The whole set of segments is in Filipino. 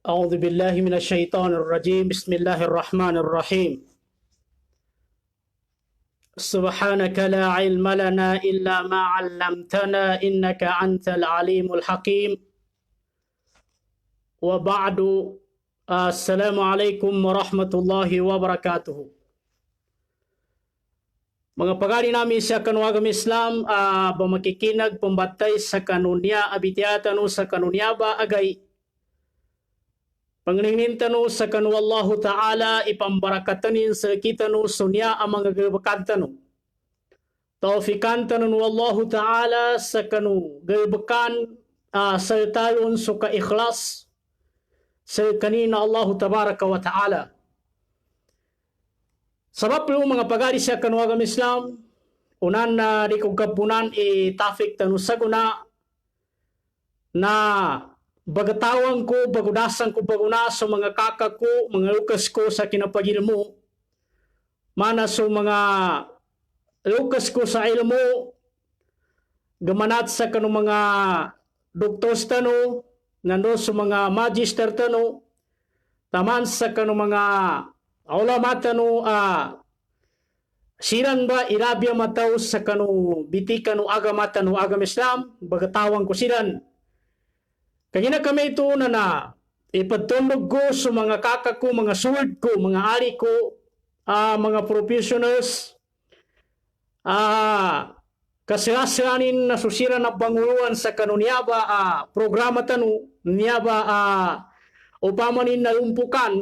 أعوذ بالله من الشيطان الرجيم. بسم الله الرحمن الرحيم. سبحانك لا علم لنا إلا ما علمتنا إنك أنت العليم الحكيم. وبعد، السلام عليكم ورحمة الله وبركاته. Mga pagari namin sa kanuwagang Islam, bamakikinag pambatay sa kanunya abitiyatano sa kanunyaba agay pangningintano sa kanu Allah Ta'ala ipambarakatanin sa kitano sunya ang mga gabakantano. Taufikantano Allah Ta'ala sa kanu gabakan sa talon so ka-ikhlas sa kanina Allah Tabaraka wa Ta'ala. Sabab po mga pagari sa kanuwagang Islam, unan na di kong kapunan tafik tanu saguna na bagatawan ko, bagudasan ko baguna sa mga kakak ko, mga lukas ko sa kinapag-ilmo. Mana sa mga lukas ko sa ilmo, gamanat sa kanong mga doktos tano, nando sa mga magister tano, taman sa kanong mga ulama tano, siran ba irabya mataw sa kanong biti kanong agama tano agam Islam, bagatawan ko siran. Kaya kami ito na ipatulog ko sa mga kakak ko, mga sword ko, mga ari ko, mga professionals, kasirasanin na susira na panguluan sa kanunyaba, programa tanu, niyaba, upamanin na lumpukan,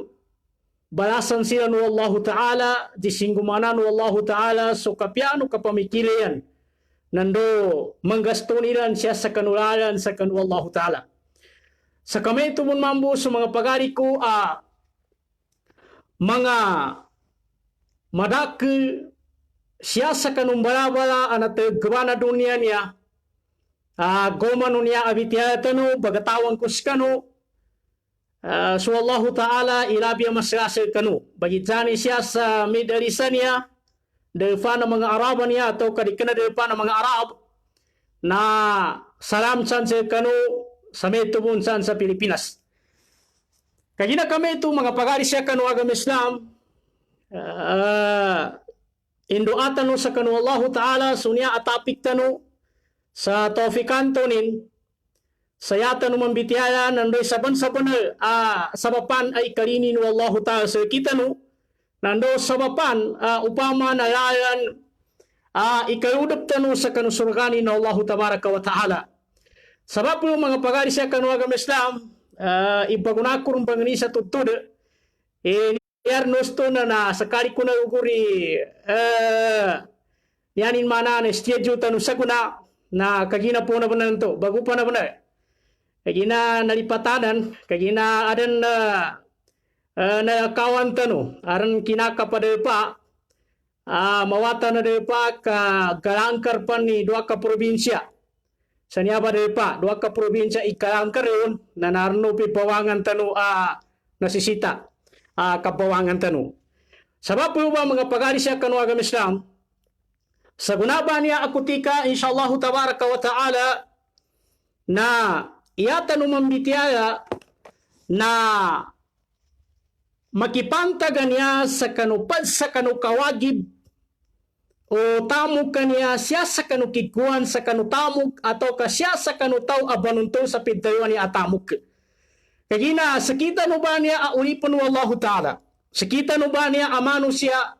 balasan sila no Allah Ta'ala, disinggumanan no Allah Ta'ala, so kapiano kapamikilian, nando manggasto nilan siya sa kanularan sa kanu Allah Ta'ala. Sa kami tumun mambo sa mga pagari ko, mga madaki siya sa kanong balabala anat gwana dunia niya, goma niya abitiyatano, bagatawan ko sa kano, so Allah Ta'ala ilabya masrasa kano. Bagitani siya sa midalisa niya, defa ng mga Araba niya, atau kadikana defa ng mga Arab, na salam san sa kano, sa metubun saan sa Pilipinas. Kaya kami ito mga pagari siya kanuwagang Islam, induatan no sa kanu Allah Ta'ala, sunya atapik tano sa taufikantonin, sayatan no mambitiyayan, nandoy saban-saban sabapan ay karinin no Allah Ta'ala sa kita no, nandoy sabapan upama na layan ikayudap tano sa kanusurgani na Allah Tabaraka wa Ta'ala. Sabab po mga pagari siya kanuwagang Islam, ibagunakurong pangani sa tutod, niyar nosto na sakali ko na uguri, yanin mana na schedule tanu saguna, na kagina po na ba na ito, bago pa na ba na, kagina nalipatanan, kagina adan na kawan tanu, aran kinakapada pa, mawata na pa ka galangkar pa ni dua ka probinsya. Sa niya ba pa, dua ka probinsya ikalangkar yun, na narno pipawangan tanu nasisita, kapawangan tanu. Sabab po ba mga pagari siya kanuwagang Islam, sa gunaba niya akutika, inshallah Tabaraka wa Ta'ala, na iyatan umambitiyaya na makipantagan niya sa kanupad sa kanukawagib o tamog kaniya siya sa kanukikuan sa kanutamog atau siya sa kanutaw abanunto sa pidayuan niya atamog. Kagina, sakita no ba niya aulipan no Allah Ta'ala? Sakita no ba niya amano siya?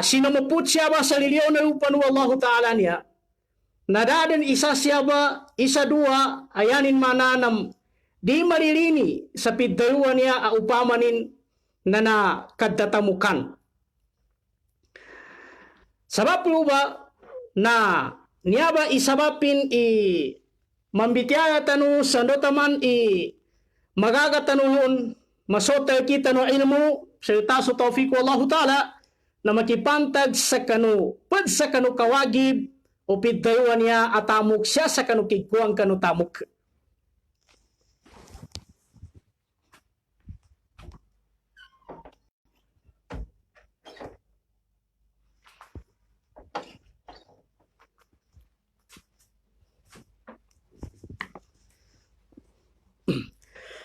Sinamuput siya ba sa liliyaw na upan no Allah Ta'ala niya? Nadadan isa siya ba, isa dua, ayanin mananam, di marilini sa pidayuan niya upamanin na kadtatamukan. Sabab po ba na niya ba isabapin mambitiaya tanu sando taman magagatanuhon masota kita no ilmu serta sa tawfiq wallahu ta'ala na makipantag sa kanu kawagib o pidayuan niya atamok siya sa kanu kikuang kanu tamok.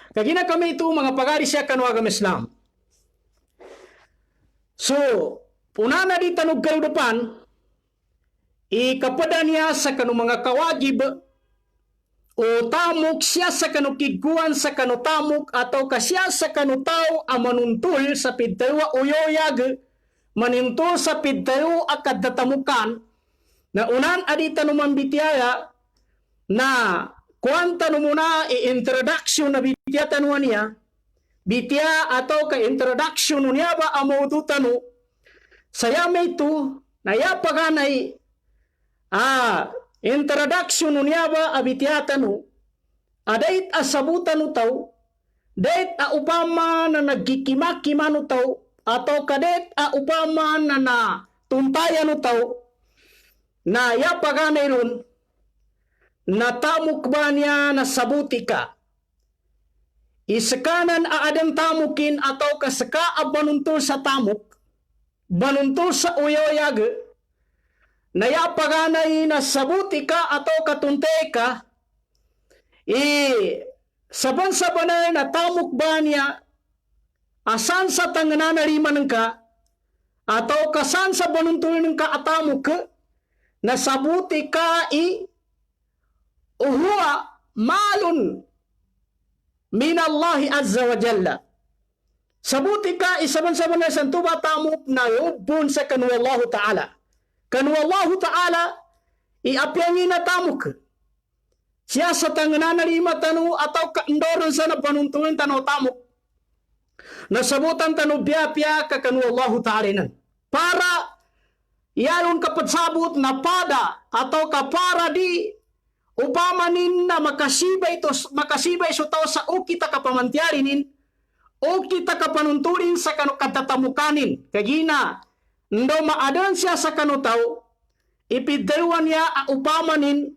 Kagina kami ito mga pagari siya kanu agama Islam. So, punana di tanog kaludapan, ikapada niya sa kanu mga kawagib o tamok siya sa kanu kiguan sa kanu tamok atau kasya sa kanu tao amanuntul sa pidtayo uyoyag manintul sa pidtayo akad datamukan na unan adi tanuman bitiyaya na kuanta no muna i-introduction na bitya tanuan niya, bitya atau ka-introduction niya ba amautu tanu, saya may ito, naya paganay, introduction niya ba abitya tanu, adait asabutan no tau, dait a upama na nagkikima-kima no tau, atau kadait a upama na tuntayan no tau, na ya paganay ron, natamuk ba niya na sabuti ka? Isakanan aadang tamukin atau kasaka abanuntul sa tamuk, banuntul sa uyoyag, nayapaganay na sabuti ka atau katunte ka, saban-sabanay na tamuk ba niya, asan sa tangananariman ka, atau kasan sa banuntul ng ka atamuk, na sabuti ka uhuwa malun minallahi azza wa jalla. Sabuti ka isaban-saban na santuba tamok na yubun sa kanu Allah Ta'ala. Kanu Allah Ta'ala iapyangi na tamok. Siya sa tangananarima tanu atau kaendoron sa napanuntuin tanu tamok. Nasabutan tanu biya-biya ka kanu Allah Ta'ala nan. Para yalon kapadsabot na pada atau kapara di upamanin na makasibay so tao sa o kita kapamantiarinin o kita kapanunturin sa kanu katatamukanin kagina ndo maadan siya sa kanu tao ipidaywan niya a upamanin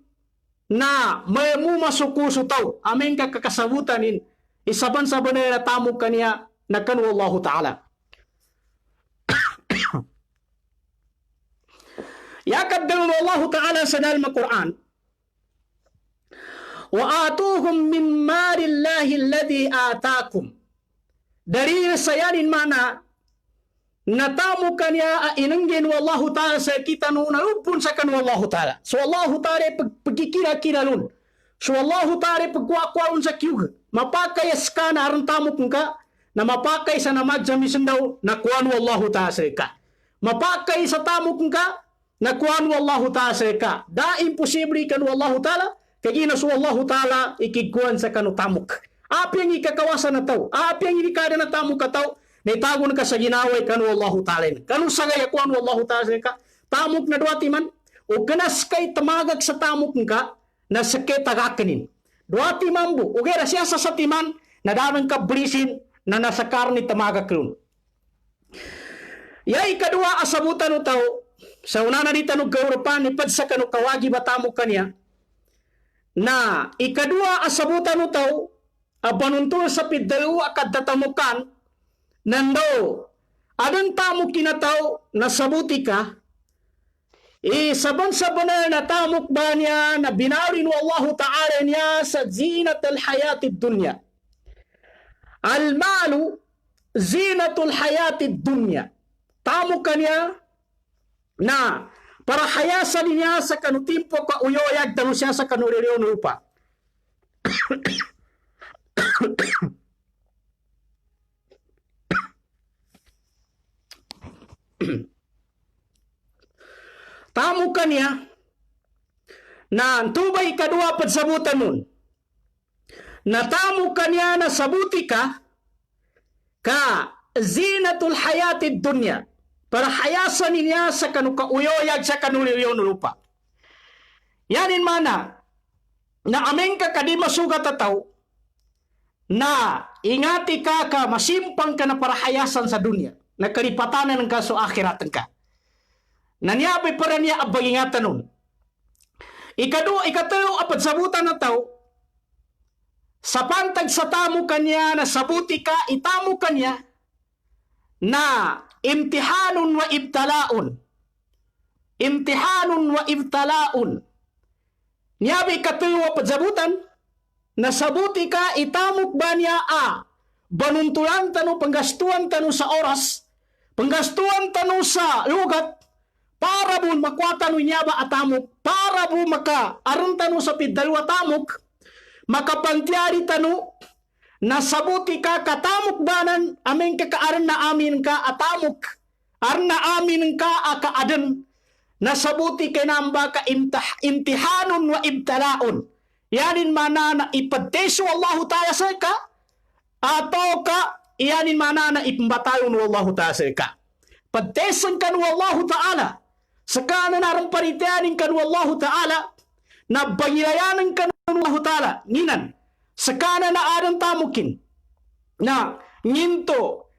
na may mumasuko so tao amin ka kakasabutanin isaban-saban na tamuk kaniya na kanu Allah Ta'ala. Yakad daw Allah Ta'ala sa dalma Quran wa atuhum min marillahi alladhi atakum. Dari sayanin mana natamu kanya inanggin wallahu ta'ala sa kita no narupun sa kan wallahu ta'ala. So wallahu ta'ala pagkikira-kira nun. So wallahu ta'ala pagkwakwaun sa kiyug. Mapakay ska na aron tamuk ka na mapakay sa namadjamisin daw na kuwan wallahu ta'ala sa ka. Mapakay sa tamuk ka na kuwan wallahu ta'ala sa ka. Da imposible kan wallahu ta'ala kagina so Allah Ta'ala ikikuan sa kanu tamuk. Api ang ikakawasan na tao. Api ang ikikada na tamuk ka tao. Naitagon ka sa ginaway kanu Allah Ta'ala. Kanu sagay akuan Allah Ta'ala ka. Tamuk na duwati man. O kanas kay tamagag sa tamuk ka na sakit tagakanin. Duwati mambu. O kaya siya sa satiman na damang kablisin na nasa karni tamagag rin. Yay kadua asabutan no tao. Sa una na dito no gaurupan ipad sa kanu kawagi batamuk kanya. Na ikadua asabutan no tao abanuntul sa piddayo akad datamukan nando adang tamuk kinataw na sabuti ka saban-saban na tamuk ba niya na binarin wa Allah Ta'ala niya sa zinatul hayatid dunya. Al-malu zinatul hayatid dunya. Tamuk kanya na para hayasan niya sa kanutimpo ka uyoyag tanu siya sa kanuririyon rupa. Tamu kanya na tubay kadua pagsabutan nun. Natamu kanya na sabuti ka zinatul hayatid dunya. Para hayasan niya sa kanukauyuyag sa kanuliriyon lupa. Yanin mana, na ameng ka kadi masugat ataw na ingati ka masimpang ka na parahayasan sa dunya na kalipatanan ng kaso akhiratan ka. Nanyabi para niya abang ingatan nun. Ikatulo apat sabutan na tao sa pantag sa tamo kanya na sabuti ka itamo kanya na imtihanun wa ibtalaun. Imtihanun wa ibtalaun. Niyabi ikatulo apat sabutan na sabuti ka itamok ba niya banuntulan tano panggastuan tano sa oras, panggastuan tano sa lugat, para bu makwatan niya ba atamok, para bu maka aron tano sa pidalwa tamok, makapantyari tano na sabuti ka katamok banan amin kakaaran na amin ka atamok, aran na amin ka akaadan na sabuti kay namba ka imtihanun wa ibtalaun. Yanin mana na ipadeso Allah Ta'ala sa ka, ato ka, yanin mana na ipambatayon wa Allah Ta'ala sa ka. Padesan ka wa Allah Ta'ala, saka na narang paritayanin ka wa Allah Ta'ala, na bangilayanan ka wa Allah Ta'ala, nginan, saka na naadang tamukin, na nginto,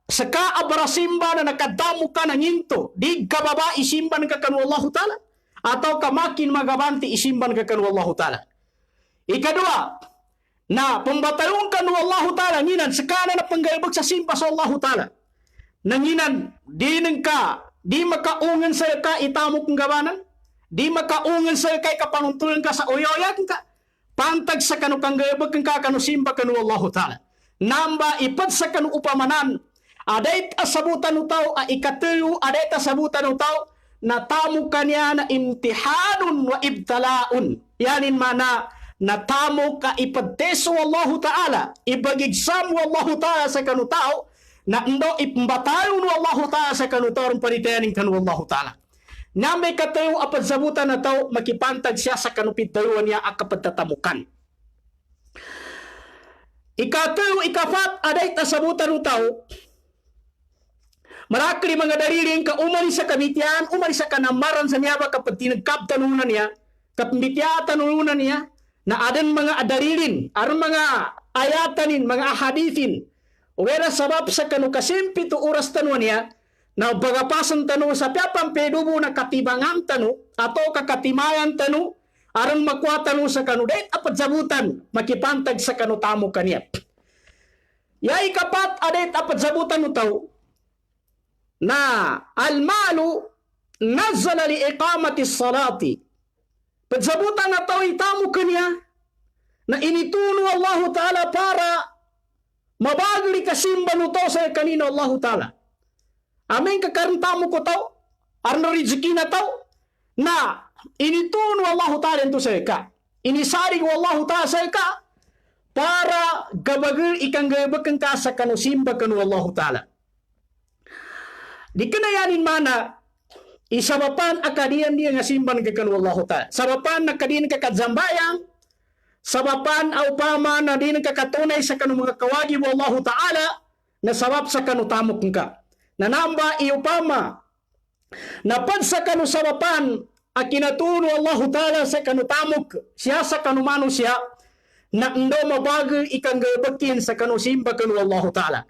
saka abarasimba na nakadamo ka na nginto, di kababa isimban ka wa Allah Ta'ala, atau kamakin magabanti isimban ka kanu Allah Ta'ala. Ikadua, na pembatayon kanu Allah Ta'ala, nginan, sekana na panggaibag sa simpa sa Allah Ta'ala. Nanginan, di makaungan sa ka itamok ng gabanan, di makaungan sa ka kapanuntulan ka sa oyoyak ka, pantag sa kanu panggaibag ka kanu simpa kanu Allah Ta'ala. Namba ipad sa kanu upamanan, adait asabutan utaw, ikatuyo, adait asabutan utaw, na tamo kanya na imtihanun wa ibtalaun. Yanin mana na tamo ka ipadeso Allah Ta'ala, ibagigsam Allah Ta'ala sa kanutao, na ndo ipambatayon Allah Ta'ala sa kanutao rin panitayanin kanu Allah Ta'ala. Na may katayo apat sabutan na tao, makipantag siya sa kanupitayon niya ang kapagtatamukan. Ikatayo, ikafat, aday tasabutan ng tao, marakli mga dariling ka umali sa kamitian, umali sa kanamaran sa niya ba kapag tinagkabtanunan niya, kapmitya-tanunan niya, na adan mga adarilin, aron mga ayatanin, mga ahadithin, o wala sabab sa kanu kasimpi to oras tanuan niya, na bagapasan tanu sa piyapang pedubo na katibangang tanu, ato kakatimayan tanu, aron makuha tanu sa kanu, dahil apat sabutan, makipantag sa kanu tamo kaniya. Yay kapat, adait apat sabutan mo tao, na almalu nazala li iqamati salati. Pagsabutan na tao itamo kanya na inituno Allah Ta'ala para mabagli kasimban ito sa kanino Allah Ta'ala. Amin kakarantamo ko tao, arna riziki na tao, na inituno Allah Ta'ala ito sa ka. Inisari ko Allah Ta'ala sa ka para gabagil ikang gabagin ka sa kanusimba kanu Allah Ta'ala. Di kanayanin mana, isabapan akadian dia nga simban ka kanu Allah Ta'ala. Sabapan nakadian ka kadzambayang, sabapan aupama na din kakatunay sa kanu mga kawagi mo Allah Ta'ala, na sabab sa kanu tamok ka. Nanamba iupama, napad sa kanu sabapan, akinatuno Allah Ta'ala sa kanu tamok, siya sa kanu manusia, na ndo mabagay ikang gabakin sa kanu simba kanu Allah Ta'ala.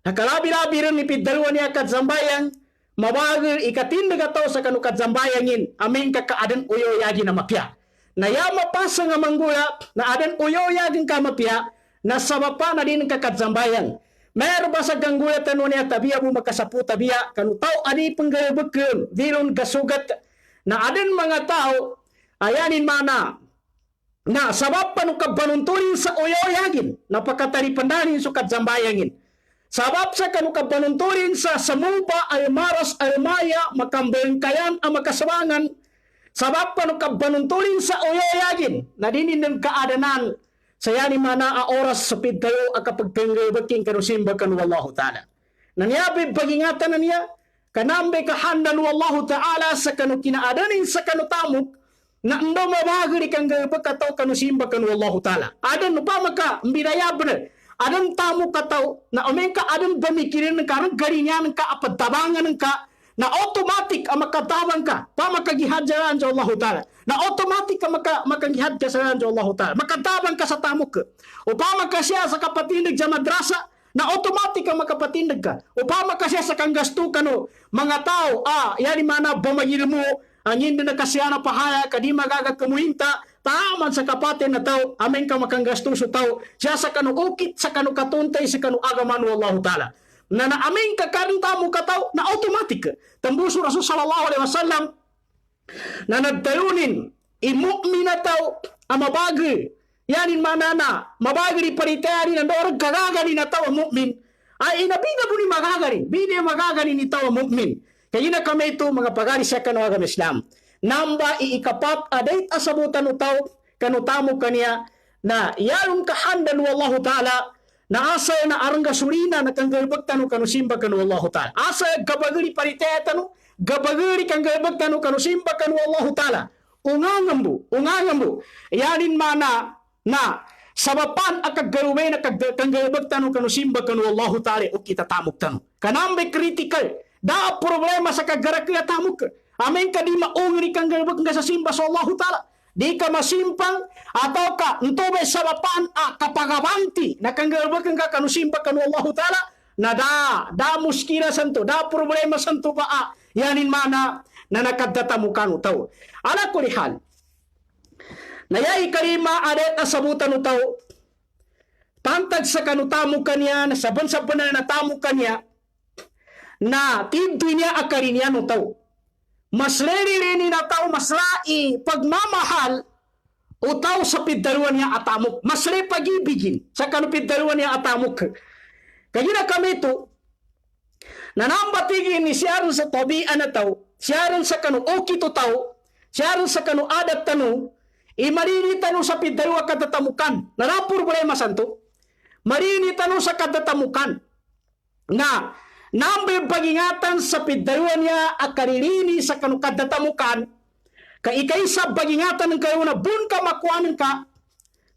Nakalabi-labi rin ipidalwa niya katzambayang, mabagil ikatindig ataw sa kanu katzambayangin, aming kakaadan uyo yagi na mapya. Na yama pasa nga manggula, na adan uyo yagin ka mapya, na sabapa na din kakatzambayang. Mayroon ba sa ganggula tanong niya, tabiya mo makasapu tabiya, kanu tao adi panggayabagin, dilon gasugat, na adan mga tao, ayanin mana, na sabap pa nung kabanuntunin sa uyo yagin, napakatari pandanin sa katzambayangin. Sabab sa kanukabanunturin sa samumpa ay maras ay maya makambengkayan ang makasawangan. Sabab kanukabanunturin sa uyayagin na dinin ng kaadanan sa yani mana a oras sa pidtayo ang kapagpengrebaking kanusimba kanu Allah Ta'ala. Nanyabi pagingatan na niya, kanambe kahandan Allah Ta'ala sa kanu kinaadanin sa kanutamok na ando mabagari kang gabagkataw kanusimba kanu Allah Ta'ala. Adan pa maka mbinayabna. Adan tamu kataw na umeng ka adan bamikirin ng karang garinyan ka apadabangan ng ka na automatic ang makatabang ka pa makagihad sa Allah Ta'ala. Na automatic ka makagihad ka sa Allah Ta'ala. Makatabang ka sa tamok ka. Upama ka siya sa kapatindig sa madrasa, na automatic ka makapatindig ka. Upama ka siya sa kanggasto ka no, mga tao, yan mana bumagil mo, ang hindi na kasya na pahaya, kadi magagag kamuhinta, taaman sa kapatin na tao, amin ka makanggasto sa tao, siya sa kanu ukit, sa kanu katuntay, sa kanu agaman Allah Ta'ala. Na amin ka karanta mo ka tao, na automatic. Tambuso Rasul sallallahu alaihi wasallam, na nagtalunin, imu'min na tao, ang mabagi, yanin manana, mabagi paritayari na dorag kagagani na tao mu'min, ay inabiga mo ni magagani, bini magagani ni tao mu'min. Kaya na kami ito, mga pagari sa kanuagam Islam. Namba iikapat, adait asabutan o tao, kanutamo kaniya, na yarong kahandan wallahu ta'ala, na asa na arang gasolina na kang galbag tanu kanu simba kanu wallahu ta'ala. Asa gabagiri paritaya tanu, gabagiri kang galbag tanu kanu simba kanu wallahu ta'ala. Ungangambu. Yanin mana, na sabapan akag garuwe na kang galbag tanu kanu simba kanu wallahu ta'ala o kita tamuk tanu. Kanambe critical, da problema sa kagarakya tamuk. Amin ka di maungri kang galbag nga sa simba sa Allahu Ta'ala. Di ka masimpang atau ka ntobe sabapan kapagabanti na kang galbag nga kanu simba kanu Allahu Ta'ala na da muskila santo, da problema santo ba yanin mana na nakadatamu kanu tao. Ala kulihal, nayay kalima adet asabutan tao, pantag sa kanutamu kanya, na saban-saban na natamu kanya, na tinto niya akarin niya no tao. Mas leni na tao, mas lai pagmamahal o tao sa pidaruan niya atamok. Mas lai pag-ibigin sa kanupidaruan niya atamok. Kaya na kami ito, nanambatigin ni siyaron sa tabian na tao, siyaron sa kanu okito tao, siyaron sa kanu adat tanu, marini tanu sa pidaruan kadatamukan. Narapur problema santo, marini tanu sa kadatamukan. Na nambe bagingatan sa pidaruan niya akarilini sa kanukadatamukan, kaikaysa bagingatan ng kayo na buong ka makuanan ka,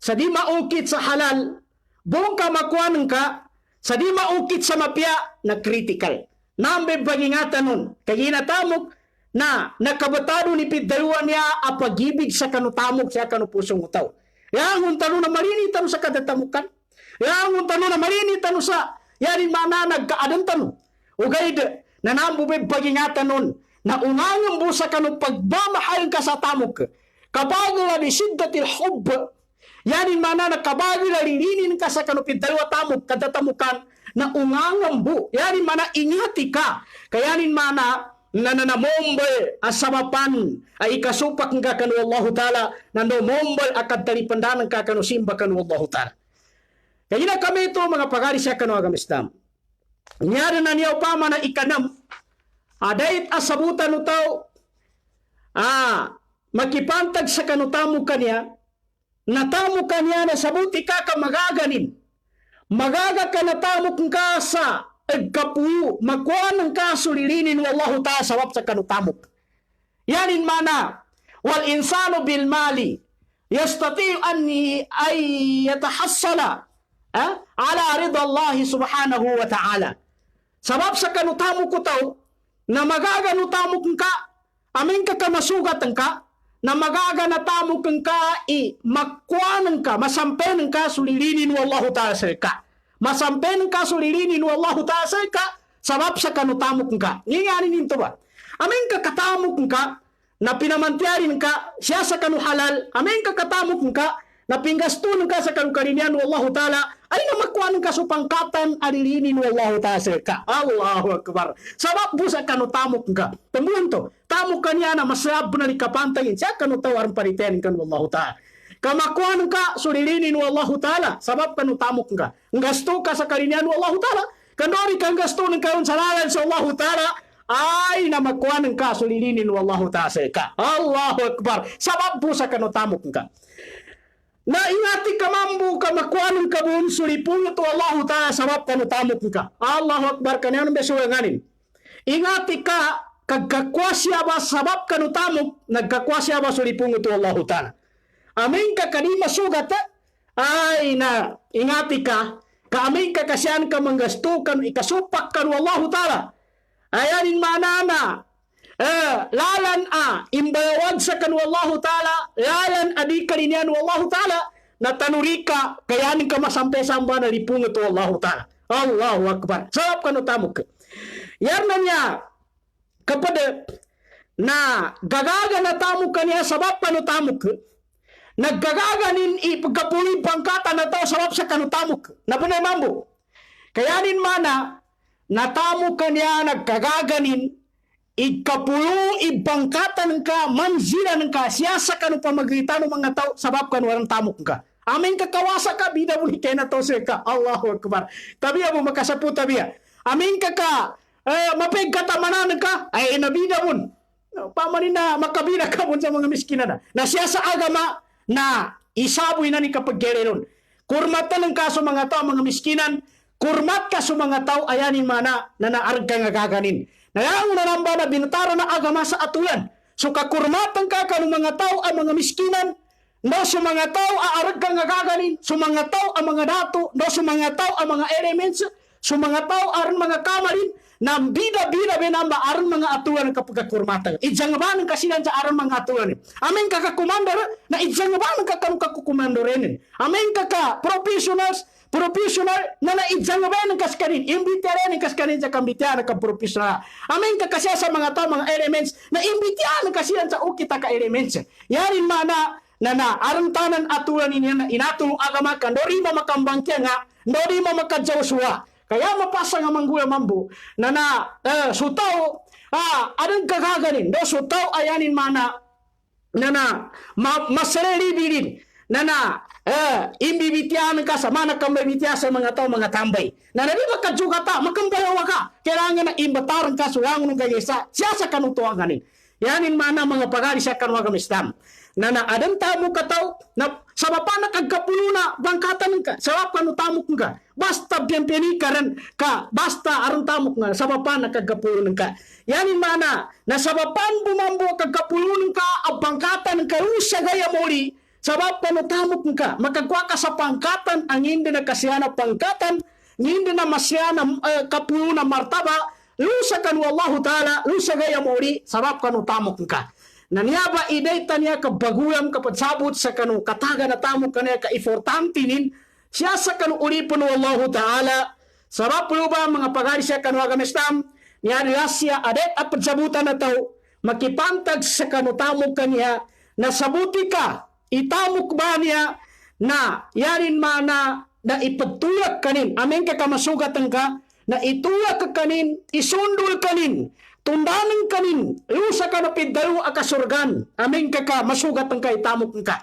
sa di maukit sa halal, buong ka makuanan ka, sa di maukit sa mapya na critical. Nambe bagingatan nun, kaya natamok na nakabatado ni pidaruan niya apagibig sa kanutamok siya kanupusong utaw. Yang tano na marinitan sa kadatamukan, yang tano na marinitan sa yanin mana nagkaadan tano. Ugay na namubay bagingatan nun, na ungangang busa ka nung pagbamahal ka sa tamok. Kabagila ni siddatil hub, yanin mana na kabagila lilinin ka sa kanupin dalawa tamok, kadatamukan, na ungangang bu. Yanin mana ingati ka. Kayanin mana na nanamombal asabapan ay ikasupak nga kanu Allahu Ta'ala, na namombal akad talipandanan ka kanu simba kanu Allahu Ta'ala. Kaya na kami ito mga pagari siya kanu agam Islam. Nyari na niya upama na ikanam, adait asabutan no tao, makipantag sa kanutamu kanya, natamu kanya na sabuti ka ka magaganin, magaga ka natamu kung ka sa agkapu, magkuhan ng kasulilinin wallahu ta'ala sawap sa kanutamuk. Yanin mana, wal insano bil mali, yastati'u ay yatahassala, ala ridha Allah subhanahu wa ta'ala. Sabab sa kanutamu ko tao, na magaganutamu kung ka, amin ka kamasugat ka, na magaganatamu kung ka, makwanan ka, masampen ka, sulilinin wallahu ta'ala sa ka. Masampen ka, sulilinin wallahu ta'ala sa ka, sabab sa kanutamu kung ka. Ngayon ninto ba? Amin ka katamu kung ka, na pinamantyarin ka, siya sa kanuhalal, amin ka katamu kung ka, na pinggastunan ka sa kanukarinian wallahu ta'ala, ay na makuan ka sa pangkatan alilinin wallahu ta'ala sa ka. Allahu Akbar. Sabab busa kanutamok ka. Tumuhan to. Tamok ka niya na masayab na likapantangin. Siya kanutawaran paritenin kan wallahu ta'ala. Kamakuan ka sulilinin wallahu ta'ala. Sabab kanutamok ka. Ang gasto ka sa karinian wallahu ta'ala. Kanori kang gasto ng karon sa lalan sa wallahu ta'ala. Ay na makuan ka sulilinin wallahu ta'ala sa ka. Allahu Akbar. Sabab busa kanutamok ka. Na ingati ka mambu ka makuanong ka buong sulipun ito Allah Ta'ala sabab kanutamok ka. Allahu Akbar kanyan ang besuwa nganin. Ingati ka kagkakwasya ba sabab kanutamok nagkakwasya ba sulipun ito Allah Ta'ala. Amin ka kanima sugat ay na ingati ka amin ka kasyan ka manggastukan ikasupak ka Allah Ta'ala. ayanin manana lalan imbayawag sa kanu Allah Ta'ala, lalan adi kalinian Allah Ta'ala, na tanurika, kayanin ka masampai-samba na lipungan to Allah Ta'ala. Allahu Akbar. Sarap kanu tamuk. Yarna niya, kepada na gagaga na tamuk kaniya sabab kanu tamuk, naggagaganin ipagkapuli bangkata na to sabab sa kanu tamuk. Na punay mambo. Kayanin mana, natamuk kaniya naggagaganin, ikapulu ibangkatan ka, manzilan ka, siyasa ka no pamagitan ng mga tao, sabab ka no warang tamok ka. Amin ka kawasa ka, bida mo ni kena to ka. Allahu Akbar. Tabiya mo makasapu tabiya. Amin ka mapig katamanan ka, ay nabida mo. Pamanin na makabida ka mo sa mga miskinan na siyasa agama na isaboy na ni kapag geleron. Kurmatan ng kaso mga tao, mga miskinan, kurmat ka sa mga tao, ayanin mana na naarag ka nga gaganin. Nayang nanamba na binatara na agama sa atulan. So kakurmatan ka ng mga tao ang mga miskinan, no sa mga tao aarag ka nga gaganin, sa mga tao ang mga dato, no sa mga tao ang mga elements, sa mga tao aron mga kamalin, na bida-bida binamba aron mga atulan kapag kakurmatan. Idjangabanan kasi sa aron mga atulan. Amin ka kakumandar, na idjangabanan ka kanong kakukumandarin. Amin ka professional na naidjangabanan kas kanin, imbitiaran kas kanin sa kambitian ka professional. Amin ka kasi sa mga tao, mga elements, na imbitian kasi sa ukita ka elements. Yarin mana, na aron tanan atulan niya na inatulong agama ka, dori mo makambangkya nga, dori mo makadjawswa. Kaya mapasa nga mangguya mambu na sutaw adang kagaganin do sutaw ayanin mana na masarilibilin na imbibitian ka sa mana kambibitian sa mga tao mga tambay na nabi makadjugata makambayawa ka kailangan na imbataran ka suyangon ng kaysa siya sa kanutuanganin yanin mana mga pagari sa kanwagam Islam na adang tamo kataw na sabapa na kagkapulo na bangkatan ka sabap kanutamok ka basta biyampeni ka basta aron tamok nga sabapa na kagkapulo ka yanin mana na sabapan bumambo kagkapulo ka ang bangkatan ka usya gaya mori sabap kanutamok ka makagwa ka sa pangkatan ang hindi na kasiyana pangkatan hindi na masyana kapulo na martaba lusa kanu Allah Ta'ala lusa gaya mori sabap kanutamok ka nanyaba iday tanya kabagulam kapadsabot sa kanu kataga na tamo kanya ka importantinin siya sa kanu ulipon ng Allah Ta'ala sarap po ba mga pagari siya kanu agam Islam niya nilasya adet at padsabutan na tao makipantag sa kanu tamo kanya na sabuti ka itamok ba niya na yarin mana na ipagtulak kanin amin ka kamasugatan ka na itulak ka kanin isundul kanin tundanan kanin, lusa ka na pidayo akasurgan. Amin ka masugat ang kaitamok ka.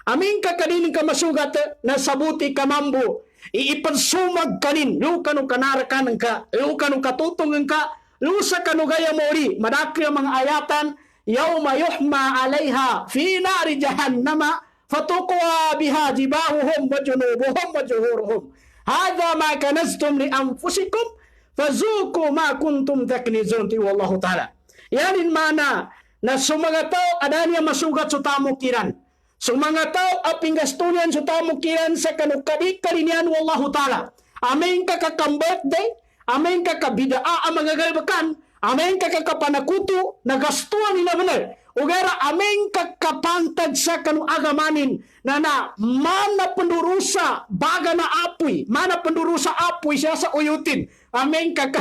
Amin ka kanin ka masugat na sabuti ka mambo. Iipansumag kanin, lu ka no kanarakan ka, lu ka no katutungan ka, lusa ka no gaya mori. Madakri ang mga ayatan, yawma yuhma alayha, fi nari jahannama, fatukwa biha jibahuhum wa junubuhum wa juhuruhum. Hadha ma kanastum li anfusikum, fazuku ma kuntum taknizun ti wallahu ta'ala. Yanin mana na sumaga tao adanya masugat sa tamukiran. Sumaga tao apingastunan sa tamukiran sa kanukadik kalinian wallahu ta'ala. Amin ka birthday, amin ka bidaa ang mga galbakan, amin ka kapanakuto, nagastuan nila benar. Ugera amin ka kapantag sa kanu agamanin na mana pendurusa baga na apoy, mana pendurusa apoy siya sa uyutin. Amin ka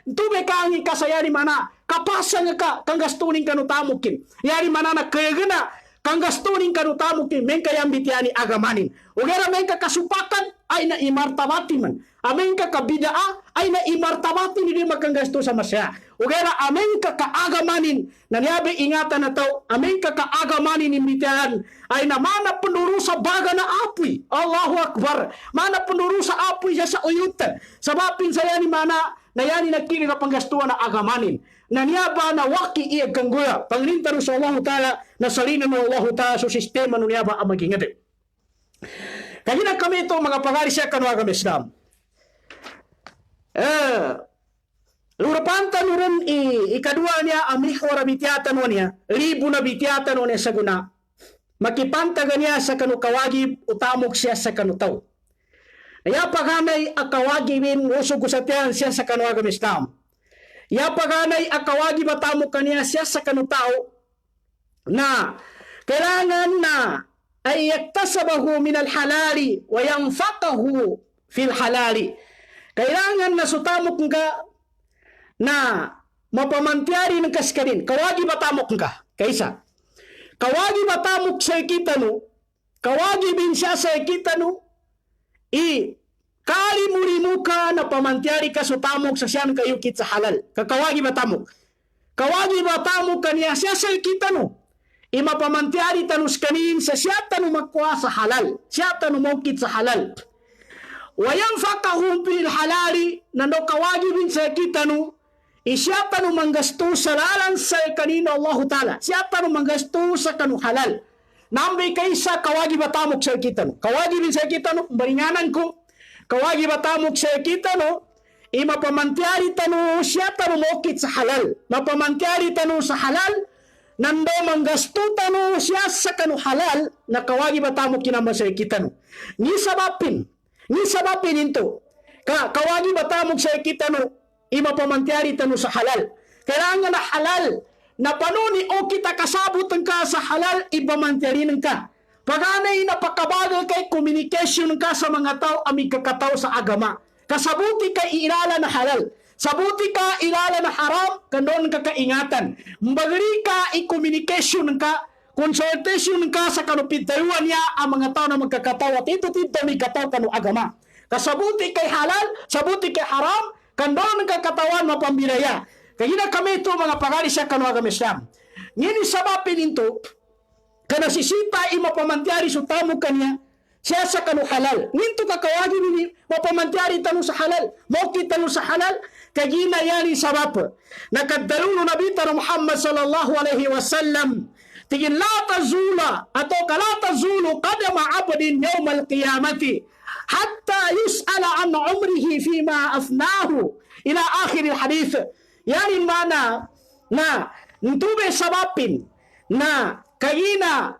tubay ka angin kasayari mana kapasang ka kang gastunin kanu tamukin. Yari mana na kagana kang gastunin kanu tamukin men kayang bitiani agamanin. Ugera men ka kasupakan ay na imartabati man. Amin ka kabidaa ay na imartabati ni makang gasto sa masya. Ugera amin ka kaagamanin na niyabi ingatan na tao. Amin ka kaagamanin ni bitian ay na mana penduru sa baga na apoy. Allahu Akbar. Mana penduru sa apoy siya sa uyutan. Sabapin saya ni mana na yani nakiri ka panggastuan na agamanin. Na niyaba na waki iya kangguya. Panglintan sa Allah Ta'ala na salinan ng Allah Ta'ala sa sistema ng niyaba ang magingati. Kaya na kami ito mga pagari siya kanwagam Islam. Lurapantan rin ikadua niya amihwara bitiatan niya, libo na bitiatan niya sa guna. Makipantaga niya sa kanukawagi utamok siya sa kanutaw. Kaya paghanay akawagi min usog usatian siya sa kanwagam Islam. Ya paganay akawagi batamo kaniya siya sa kanutao na kailangan na ay yaktasabahu min al-halali wa yanfaqahu fil halali. Kailangan na sutamok ka na mapamantyari ng kaskarin. Kawagi batamok ka. Kaysa, kawagi batamok sa ikitano, kawagi bin siya sa ikitano, kalimuri ka na pamantyari ka sutamok sa siyang kayukit sa halal. Kakawagi batamok. Kawagi batamok kaniya siya sa ikitano. Imapamantyari tanus kanin sa siya tanu magkuha sa halal. Siya tanu mawkit sa halal. Wayang fakahum pil halali na no kawagi bin sa ikitano, siya tanu manggasto sa lalan sa kanino Allah Ta'ala. Siya tanu manggasto sa kanu halal. Nambay kaysa kawagi batamok sa ikitano. Kawagi bin sa ikitano, baringanan ko. Kawagi batamok sa ikitano, imapamantyari tanu siya tanu mawkit sa halal. Mapamantyari tanu sa halal, nando manggasto tanu siya sa kanu halal na kawagi batamok kinamba sa ikitano. Ni sabapin into. Kawagi batamok sa ikitano, imapamantyari tanu sa halal. Kailangan na halal na panuni o kita kasabot ka sa halal, ipamantyarin ka. Paganay napakabagal kay communication ka sa mga tao, amig kakataw sa agama. Kasabuti kay ilala na halal. Sabuti ka ilala na haram, kandon ka kaingatan. Mbagari ka i-communication ka, consultation ka sa kanupintayuan niya ang mga tao na magkakataw at ito may kataw kanu agama. Kasabuti kay halal, sabuti kay haram, kandon ka katawan mapambilaya. Kaya kami ito mga pagari siya kanu agama Islam. Ngini sabapin ito, kanasisita imapamantyari sa tamo kanya, siya sa kanu halal. Nginto kakawagi nini, mapamantyari tanu sa halal, mawkit tanu sa halal, kagina yani sabab. Nakadaluno Nabi Tara Muhammad sallallahu alaihi wasallam, tigin la tazula, atau la tazulu qadama abdin yawmal qiyamati, hatta yus'ala an umrihi fima afnahu, ila akhir hadith. Yani mana, na, ntube sabapin, na, kagina,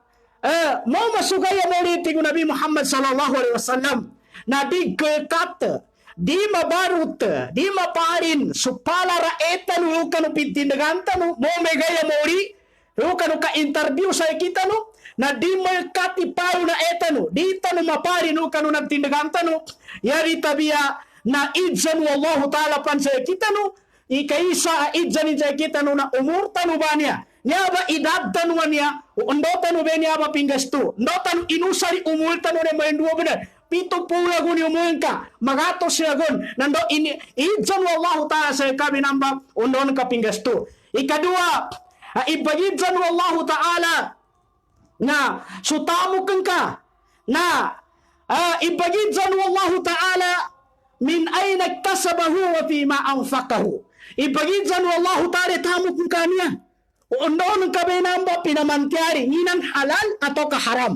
mau masugaya maulitin ko Nabi Muhammad sallallahu alaihi wasallam na di kekat, di mabarut, di maparin, supala raetan ukanu pintinagantanu, mau megaya mauli, ukanu ka interview sa ikitanu, na di merkati paru na etanu, di tanu maparin ukanu nagtinagantanu, yari tabiya na idzanu Allah Ta'ala pan sa ikitanu, ikaisa idzani sa ikitanu na umur tanu ba niya, niya ba idad tanuan niya, undo tanu ba niya ba pinggasto, undo tanu inusari umul tanu na may duwa benar, pito pula guni umul ka, magatos siya gun, nando idzan wallahu ta'ala sa kami namba, undo ka pinggasto. Ikadua, ibagidzan wallahu ta'ala, na sutamu ka, na ibagidzan wallahu ta'ala, min ay nagtasabahu wa fi ma'anfakahu. Ibagidzan wallahu ta'ala tamu ka niya. Undo kami namba pinamantyari, nginan halal atau haram.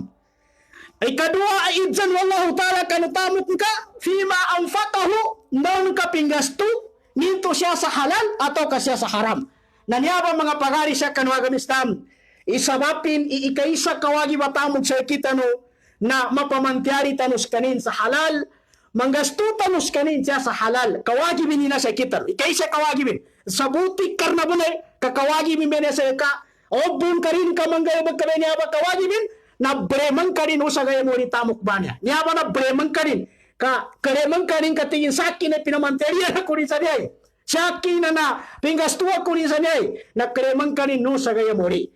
Ikadua ay idzan wallahu ta'ala kanutamok ka, fima anfaqahu, non ka pinggasto, nginto siya sa halal atau siya sa haram. Nanyaba mga pagari siya kanuwagan Islam, isabapin, iikaisa kawagi batamog sa kitano, na mapamantyari tanus kanin sa halal, manggasto tanus kanin siya sa halal, kawagi binina sa kitano, ikaisa kawagi bin, sabutik karna bunay, kakawagi min bene sa ka, obun ka rin ka manggaya magkabay niya ba kawagi min, na bremang ka rin usa gaya mo ni tamok ba niya. Niya ba na bremang ka rin, karemang ka rin katingin sa akin na pinamanteriya na kunin sa niya. Sa akin na pinggastuwa kunin sa niya, na karemang ka rin no sa gaya mo rin.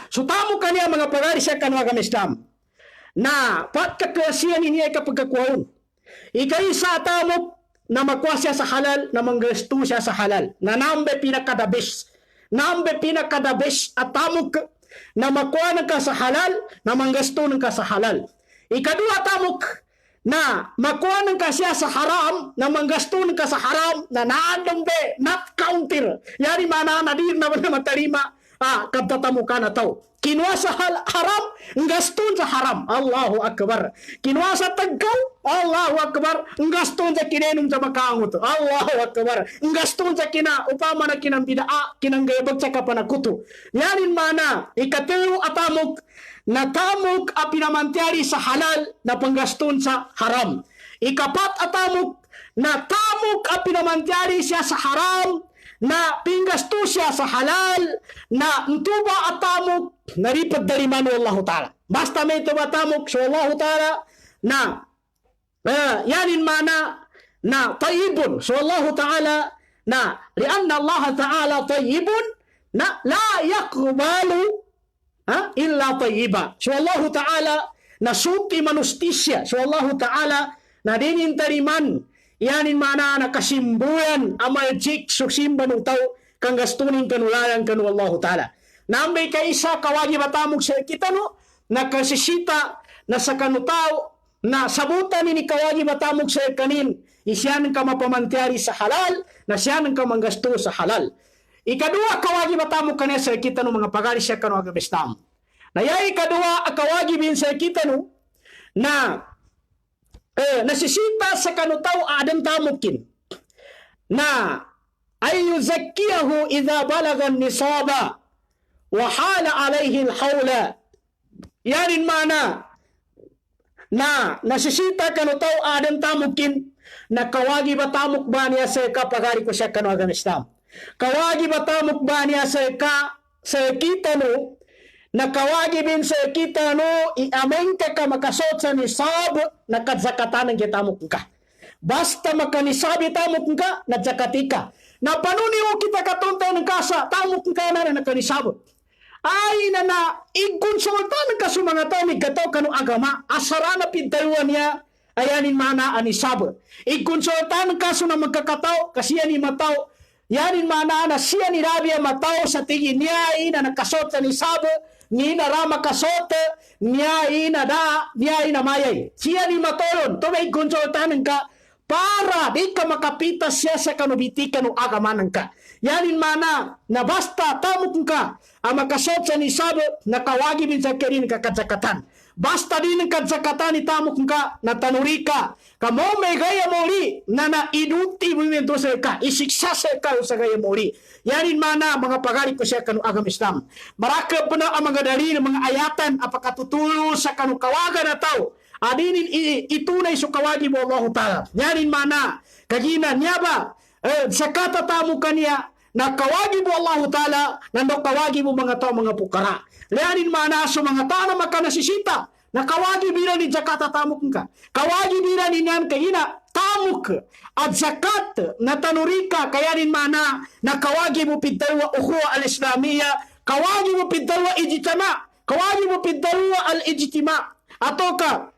So tamo ka niya mga pagari siya kanwagan Islam, na patkakasiyan niya kapag kakuhaon. Ikay sa tamok, na makuha siya sa halal, na manggasto siya sa halal, na nambe pinakadabis at tamok, na makuha ng ka sa halal, na manggasto ng ka sa halal. Ikadua tamok, na makuha ng ka siya sa haram, na manggasto ng ka sa haram, na naandombe, not counter. Yari mana nadir na matalima, kadatamukan na tao. Kinuha sa haram, ngaston sa haram. Allahu Akbar. Kinuha sa tagkaw, Allahu Akbar. Ngaston sa kinenum sa makangot. Allahu Akbar. Ngaston sa upama na kinambidaa, kinanggayabag sa kapanakuto. Yanin mana, ikatero atamok, na tamok a pinamantyari sa halal, na panggaston sa haram. Ikapat atamok, na tamok ang pinamantyari siya sa haram, na pinggasto siya sa halal, na ntuba at tamok, naripad darimano Allah Ta'ala. Basta may tuba tamok so Allah Ta'ala na yanin mana na tayyibun. So Allah Ta'ala na lianna Allah Ta'ala tayyibun na la yakbalu illa tayyiba. So Allah Ta'ala na suti manustisya. So Allah Ta'ala na dinin tariman yanin mana na kasimbuyan amayjik susimba ng tao kang gastunin kanulayan kanu Allah Ta'ala. Nambay kaisa kawagi batamog sa kita no na kasisita na sa kanutaw na sabutan ni kawagi batamog sa kanin isyan ka mapamantyari sa halal na siyan ka manggasto sa halal. Ikadua kawagi batamog kanya sa kita no mga pagari siya kanu agabestam. Na yay ikadua kawagi bin sa kita no na nasisita sa kanutaw adan tamukin na ay yuzakkiyahu idha balagan nisaba wa hala alayhi alhawla. Yanin mana na nasisita kanutaw adan tamukin na kawagi ba tamuk ba niya sa kapagari ko siya kanu aganistam. Kawagi ba tamuk ba niya sa kita no na kawagi bin sa kita no iamen ka makasot sa nisab na kadzakatan ng gitamok ka. Basta makanisabi tamok ka na zakati ka. Na panuniw kita katuntaw ng kasa tamok ka na nakanisab. Ay na ikonsultan ka sa mga tao ni gataw kanu agama asarana pintayuan niya ayanin mana anisab. Ikonsultan ka sa magkakataw kasi yan ni mataw yanin mana na siya ni Rabia mataw sa tingin niya na nakasot sa nisab ni na rama kasote niya ina mayay siya ni matolon to may konsultahan ka para di ka makapitas siya sa kanubitikan o agamanan ka yanin mana na basta tamok ka ang makasot sa nisabo na kawagi bin sa kirin kakatsakatan basta din ang katsakatan ni tamok ka na tanuri ka kamo may gaya muli na naiduti mo yung sa ka isiksa sa ka sa gaya muli yanin mana mga pagari ko siya kanu agam Islam. Maraka pa na ang mga dalil, mga ayatan, apakatutulo sa kanu kawagan na tao. Adinin itunay so kawagi mo Allah Ta'ala. Yanin mana, kagina niya ba, sa katatamu kaniya, na kawagi mo Allah Ta'ala, nando kawagi mo mga tao, mga pukara. Yanin mana, so mga tao na makanasisita, na kawagi bila ni Jakarta tamuk ka. Kawagi bila ni niyan kagina, tamuk at zakat na tanurika kayanin mana na kawagi mo pintalwa ukhuwa al-islamiyya kawagi mo pintalwa ijtima kawagi mo pintalwa al-ijtima ato ka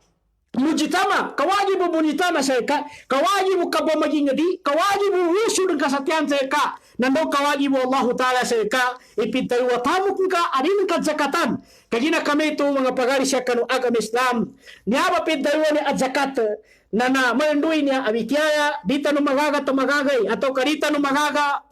mujtama kawagi mo bunitama sa ka kawagi mo kabamaging ngadi kawagi mo usud ka satyan sa ka nando kawagi mo Allah Ta'ala sa ka ipintalwa tamuk ka anin ka zakatan kagina kami to mga pagari siya kanu agam Islam niya ba pintalwa ni zakat na malanduin niya abitiyaya dita no magaga to magagay ato karita no magaga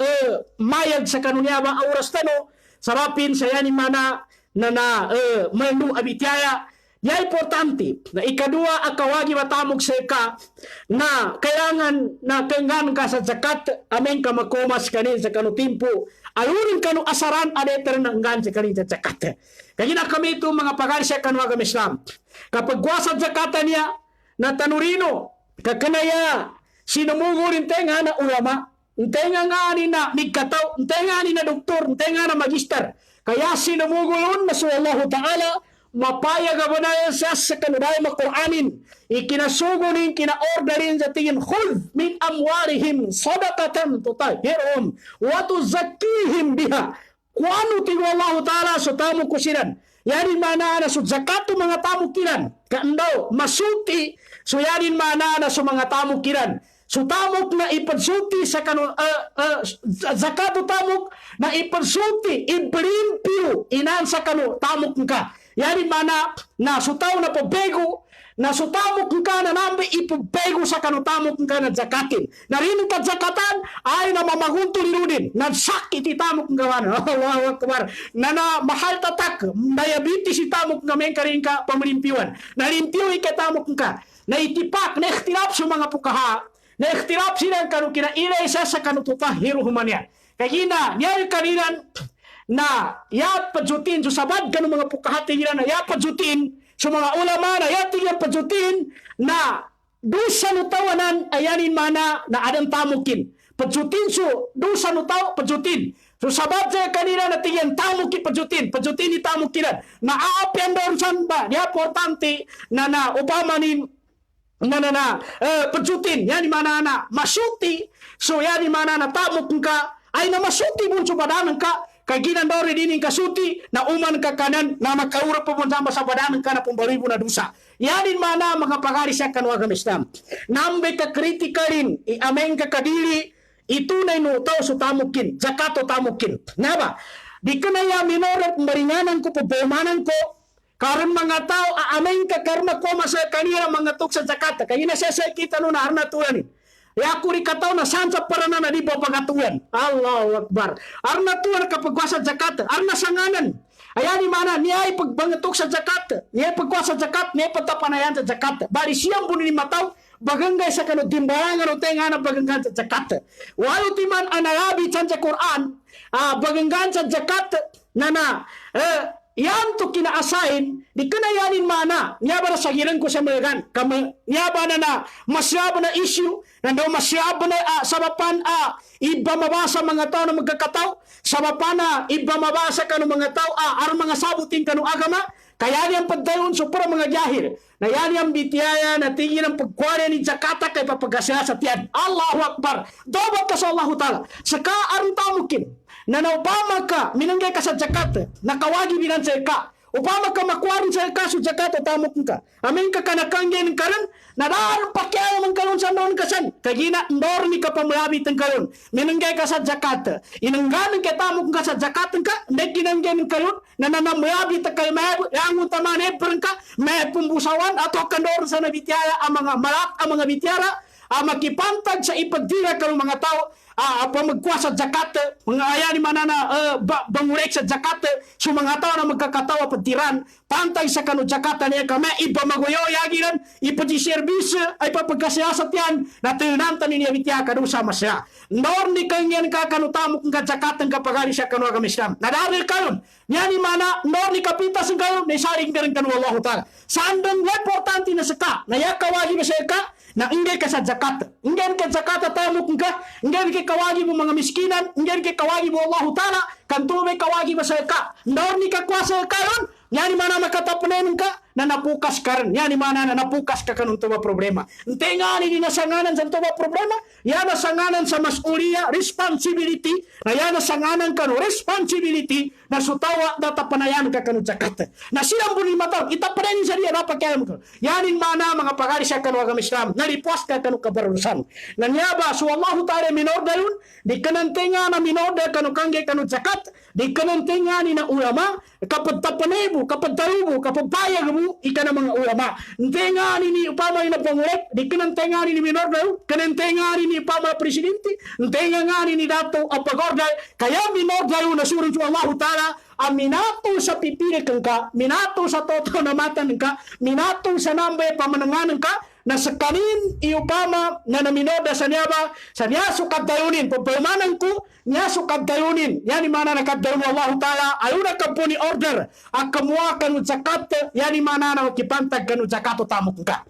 mayag sa kanunya ba oras tano sarapin sa yani mana na malandu abitiyaya ya importante na ikadua akawagi matamog sa ka na kailangan na kengan ka sa zakat amen ka makomas kanin sa kanu timpo alunin kanu asaran adeter nanggan sa kanin sa zakat kaya na kami ito mga pagarsya kanu agam Islam kapag gwasa zakatan niya na tanurino kakanaya sinumugo rin tenga na ulama tenga nga ni na migkataw tenga ni na doktor tenga na magister kaya sinumugo yun na so Allah Ta'ala mapayag ba na siya sa kanuday makur'anin ikinasugunin kina-orderin sa tingin khudh min amwarihim sadaqatan tutahhiruhum wa tuzakkihim biha kuano tingo Allah Ta'ala so tamo kusiran yanin mana na so zakatu mga tamo kiran kaandaw masuti so yanin mana na so mga tamo kiran so tamok na ipagsuti sa kanu zakatu tamok na ipagsuti iblimpyo inan sa kanu tamok ka yanin mana na so tao na pabego na so tamok ka na nambe ipabego sa kanu tamok ka na zakatin narin ka zakatan ay na mamagunto lirunin na sakit itamok ka man Allahu Akbar na mahal tatak diabetes itamok ka men karin ka pamlimpiwan na limpyo ikatamok ka na itipak na ikhtilaf sa mga pukaha na ikhtilaf sila kanu kinailay sa kanu tutahhiruhum niya kagina niya kanilan na ya pajutin so sabad kanu mga pukahati nila na ya pajutin so mga ulama na ya tingnan pajutin na dosa nu tawanan ayanin mana na adan tamukin. Pejutin su dosa nu taw pejutin. So sabab saya kanina na tingin tamukin pejutin ni tamukinan. Na aapian doon ba? Dia importante na upamanin pejutin yani mana na masuti. So yani mana na tamuk ka ay na masuti mo subadanan ka. Kaginan dori dining kasuti na uman ka kanan na makaurap po sama sa badanan ka na pumbalibo na dusa. Yanin mana mga pagari siya kanwa Islam. Nambe ka kritikalin iameng ka kadili itunay no tao so tamukin, zakato tamukin. Naba? Di ka na ya minorat maringanan ko pagpamanan ko karon mga tao aameng ka karma ko masa kanira mga tuk sa zakata. Kaya na siya kita no na harna tulan. Ya kuri kataw na sansa para na di po pagatuan. Allahu Akbar. Arna tuan kapag sa zakat, arna sanganan. Ayani mana niya pagbangatok sa zakat, niya pagkuasa zakat, niya patapanayan sa zakat. Bari siyang bunin mataw, bagangay sa kano timbarangan o tenga na baganggan sa zakat. Walau timan anarabi sa Quran, baganggan sa zakat yan to kinaasahin, di ka na yanin mana. Niya ba na sagiran ko sa mga niya ba na masyaba na issue, nandaw masyaba na sabapan iba mabasa mga tao na magkakataw, sabapan na iba mabasa ka ng mga tao, arang mga sabutin ka ng agama, kaya niyang pagdayon so para mga jahil, na yan yung bitiyaya na tingin ang pagkuha ni Jakarta kay papagasya sa tiyan. Allahu Akbar. Dobot ka sa Allahu Ta'ala. Saka arang tamukin, na naupama ka, minanggay ka sa Jakarta, nakawagi binan sa ka, upama ka makwarin sa ka sa Jakarta, tamok ka. Amin ka kanakangyan ka rin, nadaan pakyaw man kalon sa noon kasan, kagina, normi ka pamulabit ng kalon, minanggay ka sa Jakarta, inangganan ka tamok ka sa Jakarta ka, hindi kinanggan ng kalon, na nanamulabit ka kayo, yang utaman ebran ka, may pumbusawan, ato kandor sa nabityara, ang mga malak, ang mga bityara, makipantag sa ipagdira ka ng mga tao, pamagkuha sa zakat, mga ayani manana bangurek sa zakat, so mga tao na magkakatawa pagtiran, pantay sa kanu zakat niya kami, iba maguyo yagiran, ipa di service, ay papagkasiyasat yan, natinantan niya bitya kanu sama siya. Nor ni kanyan ka kanu tamok ng zakat ng kapagari siya kanu agam Islam. Nadaril kanon, yani mana, nor ni kapitas ng kanon, may saring ka rin kanu Allah Ta'ala. Sandang importante na sa ka, na yakawagi ba siya ka, na ingay ka sa zakat. Ingay ka zakat at tamok ka, ingay ka kawagi mo mga miskinan, ingay ka kawagi mo Allah Ta'ala, kanto may kawagi ba sa ka. Nor ni ka kwasa ka ron, yani mana makatapunan ka, na napukas ka rin. Yani mana na napukas ka kanong tuwa problema. Hindi nga ni nasanganan sa tuwa problema, yan nasanganan sa masuliya, responsibility, na yan nasanganan ka no, responsibility, na sutawa datapanayan ka kanong zakat. Na siyang bunin mataw, itapanin sa riya, napakayam ko. Yanin mana mga pagari siya kanong agam Islam, nalipuas ka kanong kabarusan. Nanyaba, so Allah Ta'ala minorda yun, di kanantinga na minorda kanong kange kanong zakat, di kanantinga ni na ulama, kapag tapanebo, kapag tarubo, kapag payag mo, ika na mga ulama. Ntenga ni upama yung napangulit, di kanantinga ni minorda, kanantinga ni upama presidente, ntenga nga ni dato apagorda, kaya minorda yun nasurun sa Allah Ta'ala, minato sa pipili kang ka, minato sa totoo na matan ka, minato sa nambay pamananganan ka, na sa kanin iupama na naminoda sa niyaba, sa niya sukat dayunin, pagpamanan ko, niya sukat dayunin, yan mana nakadayun Allah Ta'ala, ayun na po ni order, ang kamuha ka ng zakat, yan mana na makipantag ka ng zakat o tamok ka.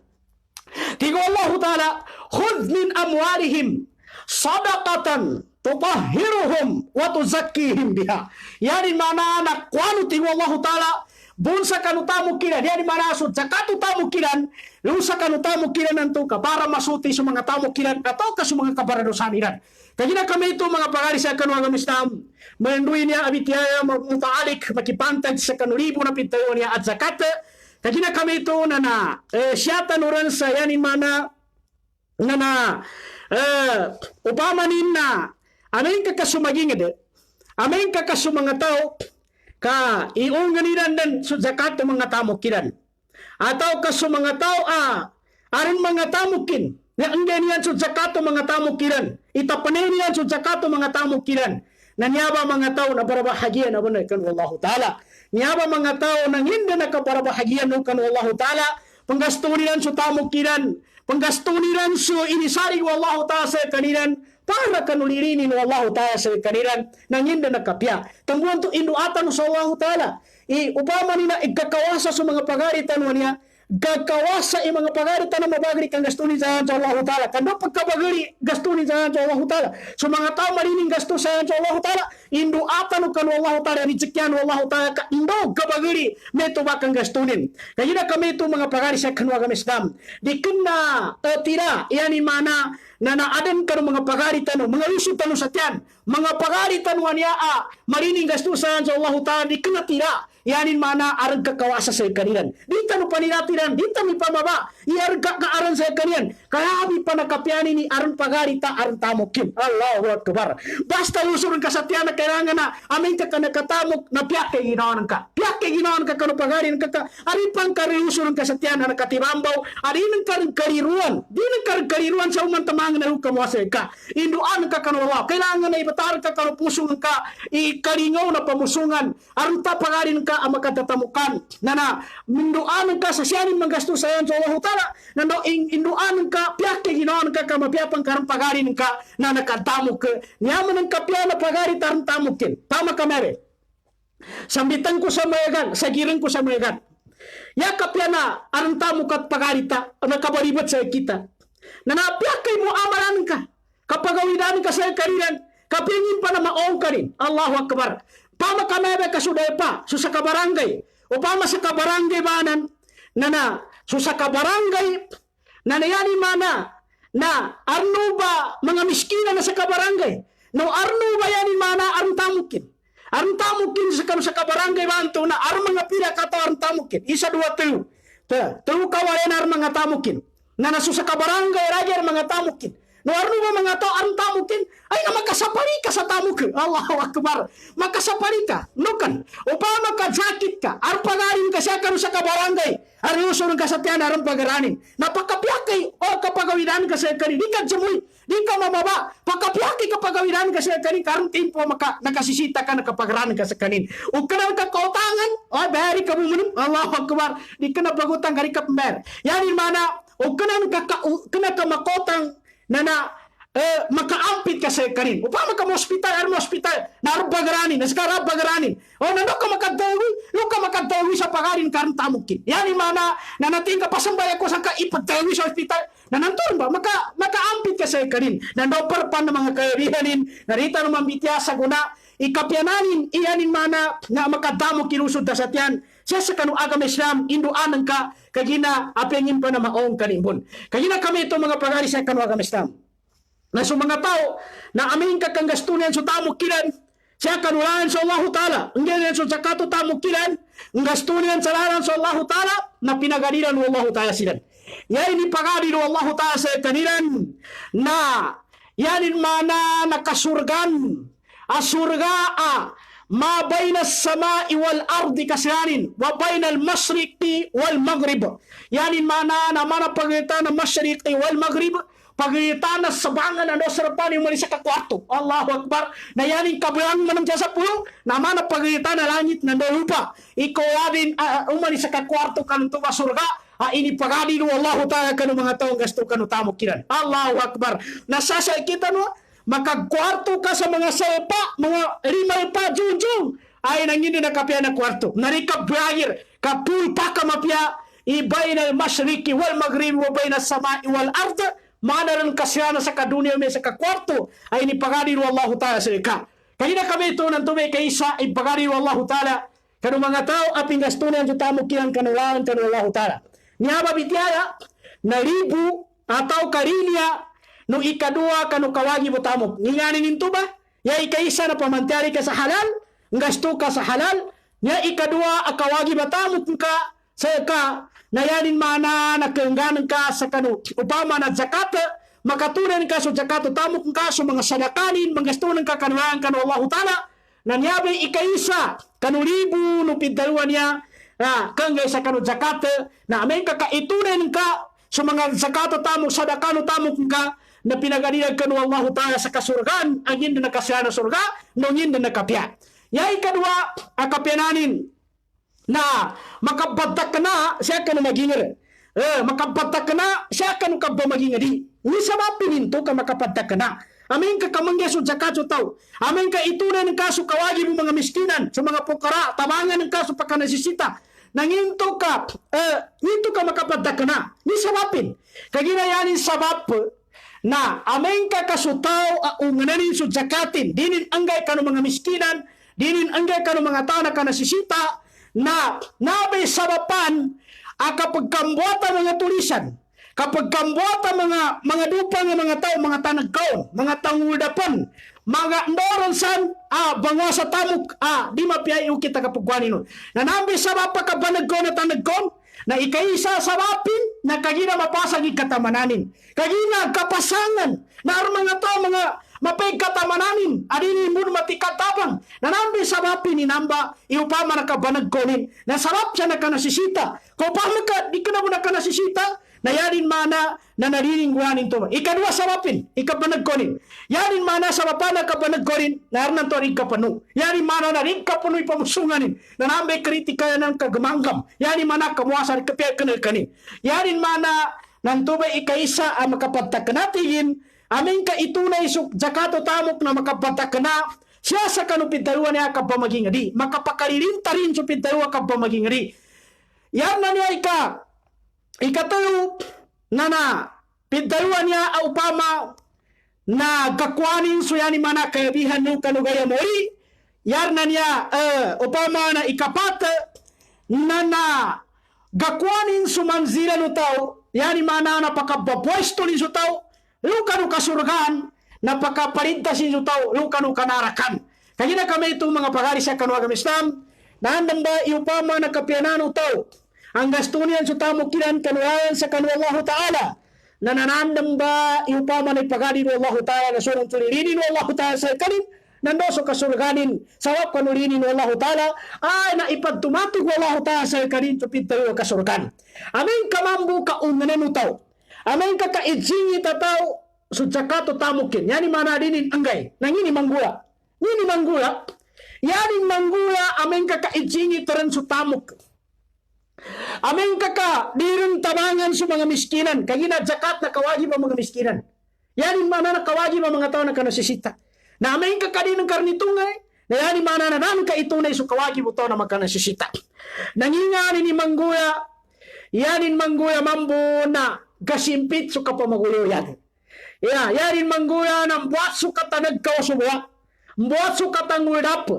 Tigo Allah Ta'ala, khudh min amwarihim, sadaqatan, tutahhiruhum wa tuzakkihim biha. Yani mana na kwano tigo Allah Ta'ala bunsa kanu tamukiran, yani mana so zakatu tamukiran, lusa kanu tamukiran nanto ka para masuti sa mga tamukiran atau ka sa mga kabaradosaniran. Kaya kami ito mga pagari sa kanu agam Islam, menduin niya abitiyaya mutaalik makipantag sa kanulibo na pintayon niya at zakat. Kaya kami ito na siya tanuran sa yani mana upamanin na amin ka kasumagingid, amin ka kasumanga tao, ka iunganiran dan sa zakat ng mga tamukiran. Ataw ka sa mga tao, aron mga tamukin, na ang ganyan sa zakat ng mga tamukiran. Itapanin yan sa zakat ng mga tamukiran. Na niyaba mga tao na barabahagian na bunay kan Allah Ta'ala. Niyaba mga tao na hindi nakaparabahagian ng kan Allah Ta'ala. Panggastuniran sa tamukiran. Panggastuniran sa inisari ng Allah Ta'ala sa kanilan. Para kanulirinin ng Allah Ta'ala sa kanilan nang hindi nakapya. Tangguan to inuatan sa Allah Ta'ala. Upama nila igkakawasa sa mga pagaritan niya gagawasa yung mga pagari tanong mabagri kang gastunin sa Allah Ta'ala. Kando pagkabagri gastunin sa Allah Ta'ala. So mga tao marining gasto sa Allah Ta'ala, indo atano kanu Allah Ta'ala, rizikyan Allah Ta'ala, ka indo kabagri, meto bakang gastunin. Kaya na kami ito mga pagari sa kanwa kami Islam. Di kena tira, yani mana, na naadan ka ng mga pagari tanong, mga isu tanong sa tiyan, mga pagari tanong niya, marining gasto sa Allah Ta'ala, di kena tira. Yanin mana arag kakawasa sa kanilan. Dito no paninatiran, dito mi pamaba. Iarag kakaaran sa kanilan. Kaya abi pa nakapiani ni aron pagarita aron tamokin. Allahu Akbar. Basta usurun ka sa tiyan na kailangan na amin ka nakatamok na piyake ginawan ka. Piyake ginawan ka kano pagarin ka. Aripang kariusurun ka sa tiyan na nakatibambaw. Arinan ka rin kariruan. Di nang kariruan sa umang tamangan na hukamwasa ka. Induan ka kano Allah. Kailangan na ibatar ka kano pusungan ka. Ikaringaw na pamusungan. Aron ta pagarin ka ang makatatamukan na minduanan ka sa siyanin manggasto sa yan sa Allah Ta'ala na induanan ka piyake ginawan ka mapiyapang karang pagarin ka na nakatamok ka niyaman ang kapya na pagari tarang tamukin tama ka mere sambitan ko sa mayagan sagiran ko sa mayagan ya kapya na arang tamok at pagarita nakabalibat sa kita na napiyakay mo amalan ka kapagawidan ka sa kariran kapingin pa na maong ka rin Allahu Akbar. Pama kamebe kasuday pa, susaka barangay. O pama sa kabarangay banan, susaka barangay, yani mana, na arno ba mga miskina na sa kabarangay. No arno ba yani mana arong tamukin. Arong tamukin sa kabarangay banto na arong mga pila kato arong tamukin. Isa, dua, telu. Telu kawayan arong mga tamukin. Na nasusa kabarangay, raja arong mga tamukin. No arno ba mga tao arong tamukin? Ay na makasapari ka sa tamuk. Allahu Akbar. Makasapari ka. No kan. O pa makadzakit ka. Arong pagarin ka siya kanu sa kabarangay. Arong usurong ka sa tiyan arong pagaranin. Napakapiyakay o kapagawidan ka sa kani. Di ka jamoy. Di ka mababa. Pakapiyakay kapagawidan ka sa kani. Karong tempo nakasisita ka nakapagaranin ka sa kanin. O ka na kautangan. O bayari ka bumunum. Allahu Akbar. Di ka na bagutang kari ka pember. Yan mana. O ka na kamakotang na makaampit ka sa kanin. Upama ka mo hospital, narong pagaranin, naskarap pagaranin. O nano ka makadawi sa pagarin karang tamukin. Yan mana, na nating kapasambay ako sa kaipagdawi sa hospital, na nanturon ba, makaampit ka sa kanin. Nanopar pa ng mga kayabihanin, narita naman bitya sa guna, ikapyananin, iyanin mana, na makadamok kinusod na sa tiyan. Siya sa kanong agam Islam, induanan ka, kagina apengin pa na maong kanimbon. Kagina kami ito mga pagari sa kanong agam Islam. Na sa mga tao, na amin ka kang gastunan sa tamok kilan, siya kanulaan sa Allah Ta'ala. Ang ganyan sa zakato tamok kilan, ang gastunan sa laran sa Allah Ta'ala, na pinagaliran ng Allah Ta'ala sila. Yan ni pagari ng Allah Ta'ala sa kanilan, na yanin mana nakasurgan, asurga ma bayna as-sama'i wal ardi kasyanin wa bayna al-masyriqi wal maghrib. Yanin mana na mana pagitan ng masyriqi wal maghrib, pagitan na sabangan ano sarapan yung mali sa kakwarto. Allahu Akbar. Na yanin kabulang manang sa pulo na mana pagitan na langit na lupa. Ikaw din umali sa kakwarto kanong tuwa surga. Ini pagadi no Allah Ta'ala kanu mga taong gasto kanu tamok kiran. Allahu Akbar. Nasasay kita no makagkwarto ka sa mga selpa, mga rimay pa, junjung. Ay nangini na kapya na kwarto. Narika brahir, kapuy pa ka mapya, ibay na masyriki wal maghrib, wabay na sama wal arda, mana rin kasyana sa kadunia may sa kakwarto, ay nipagari wa Allah Ta'ala sa ika. Kaya na kami ito nang tumay kaisa, ipagari wa Allah Ta'ala, kanu mga tao, aping gastunan sa tamukilan kanulaan kanu Allah Ta'ala. Niyaba bityaya, na ribu, ataw karinya, no ikadua kanu kawagi mo tamok. Ngayon ninto ba? Ya ikaisa na pamantyari ka sa halal, gasto ka sa halal, ya ikadua akawagi matamok ka sa ka, na yanin mana nakengganan ka sa kanu. Upama na zakata, makatunan ka sa zakato tamok ka sa mga sadakanin, manggastunan ka kanulaan kanu Allah Ta'ala, nanyabi ikaisa, kanu ribu no pindaluan niya, kang sa kanu zakata, na amin ka kaitunan ka sa mga zakato tamok, sadakano tamok ka, na pinagalian kanu Allah Ta'ala sa kasurgan, ang hindi na kasya na surga, nung hindi na kapya. Yay kadwa, akapyananin, na makabadak ka na, siya ka na magingir. Makabadak ka na, siya ka na kabba magingiri. Hindi sa mapininto ka makabadak ka na. Amin ka kamangya sa zakatso tao. Amin ka itunan ng kaso kawagi mo mga miskinan, sa mga pukara, tabangan ng kaso pagkanasisita. nanginto ka, nginto ka makapadda ka na, ni sabapin. Kaginayanin sabap, na ameng ka kasutaw, ungananin su jakatin, dinin anggay ka ng mga miskinan, dinin anggay ka ng mga tao na ka nasisita, na nabay sabapan, kapag kambuatan mga tulisan, kapag kambuatan mga dupa ng mga tao, mga tanagkaon, mga tanguldapan, mga noronsan, bangwa sa tamok, di mapiyay yung kita kapagwanin nun. Nanambi sabap pa kabanagkaon na tanagkaon, na ikaisa sabapin, na kagina mapasag ikatamananin. Kagina kapasangan, na mga tao, mga mapay katamananin, adini mo matikatabang, na nambi sabapin ni namba, iupama na kabanagkonin, na sarap siya na kanasisita. Kung paano ka, di ka na mo na kanasisita, na yarin mana na narininguhanin to. Ikadua sabapin, ikabanagkonin. Yarin mana sabapana kabanagkonin, na harnan to rin kapano. Yarin mana na rin kapano'y pamusunganin, na nambi kritika ng kagamanggam. Yarin mana kamuasa rin kapaya kanil-kanin. Yarin mana nantubay ikaisa ang makapagtakanatigin, aming ka itunay suk jakato tamok na makapagtakana, siya sa kanupiddaruan niya kapamaging adi. Makapakalilinta rin supiddaruan kapamaging adi. Yan na niya ikatayo na piddaruan niya upama na gakwanin so yan mana kayabihan ng kanugaya mori. Yan na niya upama na ikapat na gakwanin sumanzira no tao, yan mana napakabapwesto ni so tao, luka no kasurgaan, napakaparintasin so tao, luka no kanarakan. Kaya na kami itong mga pagari sa kanuagam Islam, naandang ba iupama na kapianan ng tao, ang gastunian sa tamukinan kanuayan sa kanu Allah Ta'ala, na nanandang ba iupama na ipagadi ng Allah Ta'ala na surang tulirinin ng Allah Ta'ala sa kanin, nandoso kasurganin sawap kanulinin ng Allah Ta'ala, ay na ipagtumatog ng Allah Ta'ala sa kanin tupitayo kasurgan. Aming kamambu kaunanan ng tao, aming kakaidsingi tataw sutsakato tamukin, yani manadinin anggay, nangini manggula, yaning manggula aming kakaidsingi taran su tamuk. Aming kaka dirang tabangan sa mga miskinan, kagina zakat na kawajib ang mga miskinan. Yanin mana na kawajib ang mga tao na kanasisita. Na aming kakadin ng karnitungay, na yanin mana na namin kaitunay sa kawajib o tao na magkanasisita. Nanginganin ni Mangguya, yanin Mangguya mambo na gasimpit sa kapamagulo yan. Yanin Mangguya na mbuat sa katanag kawasubwa, mbuat sa katangulap,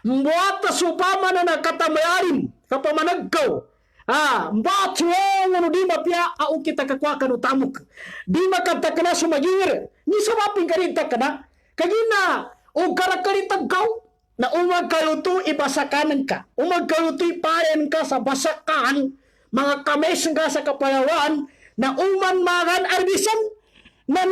mbuat sa supama na nakatamayarim, kapamanagkaw, mbaat ano di mapya au kita kakwakan utamuk. Di makatakana sumagir. Ni sabapin karita kana. Kagina o karakaritag kau na umagkaluto ibasakanan ka. Umagkaluto ipayan ka sa basakan. Mga kames ka sa kapayawan na umanmagan arbisan na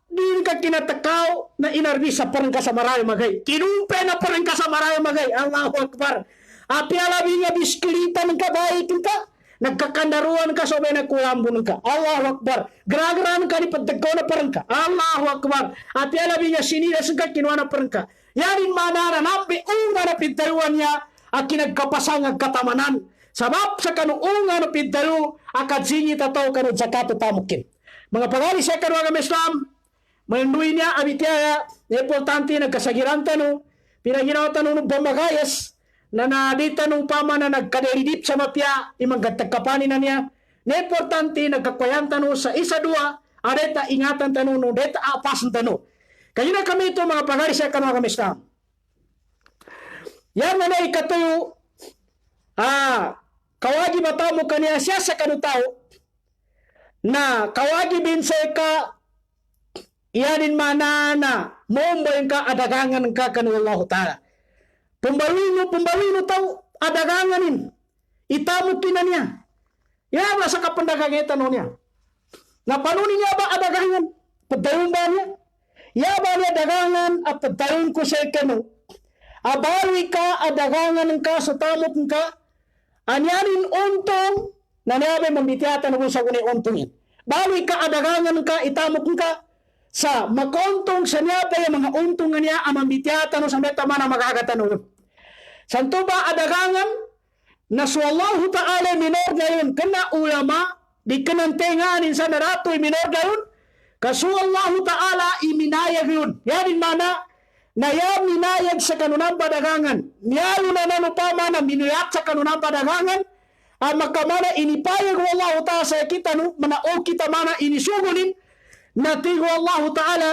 di ka kinatakaw na inarbisa pa rin ka sa marayo magay. Kinumpe na pa rin ka sa marayo magay. Allahu Akbar. Apialabi nga biskilita ng kabaikin ka. Nagkakandaruan ka so may nagkulambon ka. Allahu Akbar. Gragraman ka ni pagdagkaw na parang ka. Allahu Akbar. Apialabi nga sinilas ka kinuha na parang ka. Yanin manara nampi unga na pintaruan niya at kinagkapasang katamanan. Sabab sa kanuunga na pintaru akad singi tataw kanu zakato tamukin. Mga pangali sa kanuang Islam, manunduin niya abitya importante nagkasagiran tanu pinaginaw tanu ng bamagayas na nadita nung pama na nagkaderidip sa mapya, imanggatagkapanin na niya, na importante nagkakwayan tano sa isa-dua, adeta ingatan tano, no, deta apasan tano. Kaya na kami ito mga pangari sa kanwa kami Islam. Yan na ikatayo, kawagi matamo kaniya siya sa kanutao, na kawagi binsay ka, iyanin mana na, momboy ka adagangan ka kanu Allah Ta'ala. Pumbalino tau adaganganin. Itamutin na niya. Yaba sa kapandagangitan niya. Napanunin niya ba adagangan? Padayon ba niya? Yaba niya adagangan at padayon ko sa ikano. Abali ka adagangan ka sa tamot ka. Anyanin untong na niyabe mambitiyatan ko sa kuni untongin. Bali ka adagangan ka itamot ka. Sa makontong sa niya pa yung mga untong niya ang mambitiyatan sa meta man ang magagatanong. Santo ba adagangan na suwallahu ta'ala minor gayon kana ulama di kanantenganin sa narato'y minor gayon kasuwallahu ta'ala iminayag yun. Yanin mana na ya minayag sa kanunang padagangan. Niyalo na nanupama na minuyat sa kanunang padagangan makamana inipayag wallahu ta'ala sa kita no manao kita mana inisugunin natigo Allah ta'ala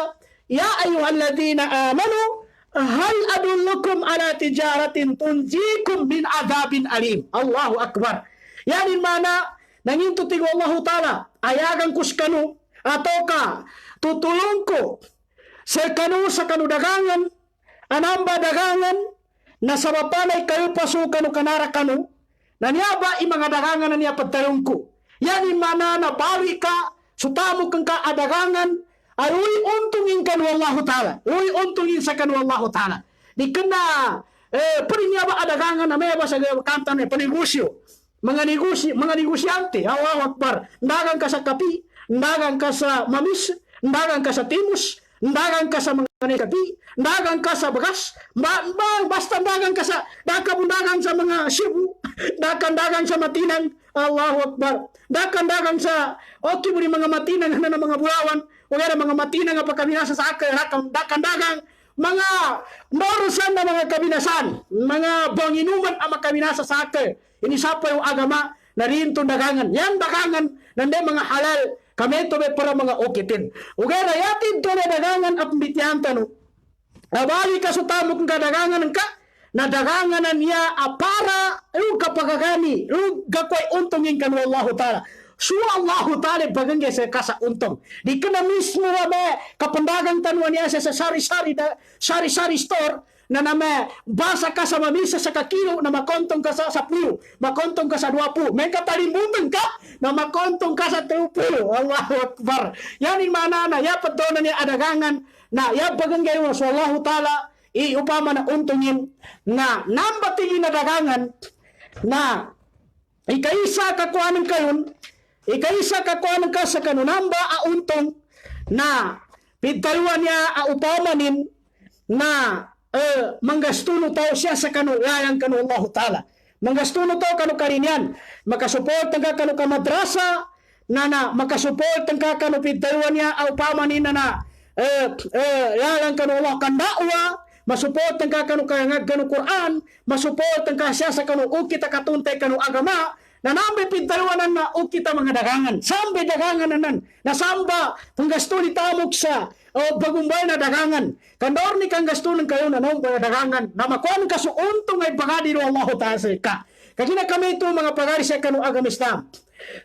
ya ayyuhalladhina amanu hal adullukum ala tijaratin tunjikum min adabin alim. Allahu akbar. Yanin mana nanginto tigo Allah ta'ala ayagan kus kanu atau ka tutulong ko sa kanu dagangan anamba dagangan na sa mapanay kayo pasukan o kanara kanu na niya ba mga dagangan na niya pagtalong ko. Yanin mana na bawi ka sutamo kang ka adagangan ay uy untungin kanu Allah ta'ala. Uy untungin sa kanu Allah ta'ala. Di ka na pwede niya ba adagangan na may ba sa kanta na panegosyo. Mga negosyante. Allahu Akbar. Ndagan ka sa kapi. Ndagan ka sa mamis. Ndagan ka sa timus. Ndagan ka sa mga kapi. Ndagan ka sa bagas. Basta ndagan ka sa dagan sa mga sibu. Dagan sa matinang. Allahu Akbar. Dagan sa okay mo mga matinang na mga bulawan. O nga mga matinang nga pagkabinasa sa akin. Dagan mga norusan na mga kabinasan. Mga banginuman ang makabinasa sa akin. Inisapa yung agama na rin itong dagangan. Yan dagangan nande mga halal. Kami ito may para mga ukitin. O nga yatid ito na dagangan at mbitihan tanong. Nabali ka sa tamo kung kadagangan ka. Na dagangan na niya para yung kapagagani. Yung gakway untongin ka ng Allah Ta'ala. So Allah Ta'ala bagangay sa kasa untong. Di ka na mismo ba kapandagang tanong niya sa sari-sari store na nama basa ka sa mamisa sa kakilo na makontong ka sa 10, makontong ka sa 20, may katalimutan ka na makontong ka sa 30. Allahu Akbar. Yan yung manana, yapat doon na niya adagangan na yapagang gayon sa Allah Ta'ala iupama na untungin na nambatingin na dagangan na ikaisa kakuanan kayon, ikaisa kakuanan ka sa kanunamba auntong na pitaluan niya upamanin na manggastuno tao siya sa kanulayan kanu Allah Ta'ala. Manggastuno tao kanu karinyan. Makasupport ang kanu ka madrasa na makasupport ang kanu pitaluan niya upamanin na yalang kanu Allah kandawa. Masupport ang kanu Quran. Masupport ang siya sa kanu ukita katuntay kanu agama. Na nambe pitaluanan na ukita mga dagangan. Sambe dagangan nanan. Nasamba panggasto ni tamok sa bagumbay na dagangan. Kandor ni kang gasto ng kayo na nombay na dagangan. Na makuan ka suuntong ay pagadi ro Allah Ta'ala sa ka. Kagina kami ito mga pagari sa kanu agam Islam.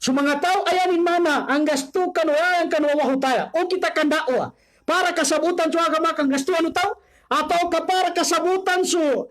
So mga tao ayanin mana ang gasto kanu ayan kanu Allah Ta'ala. O kita kandawa. Para kasabutan so agama kang gasto ano tao? Atau kapara kasabutan so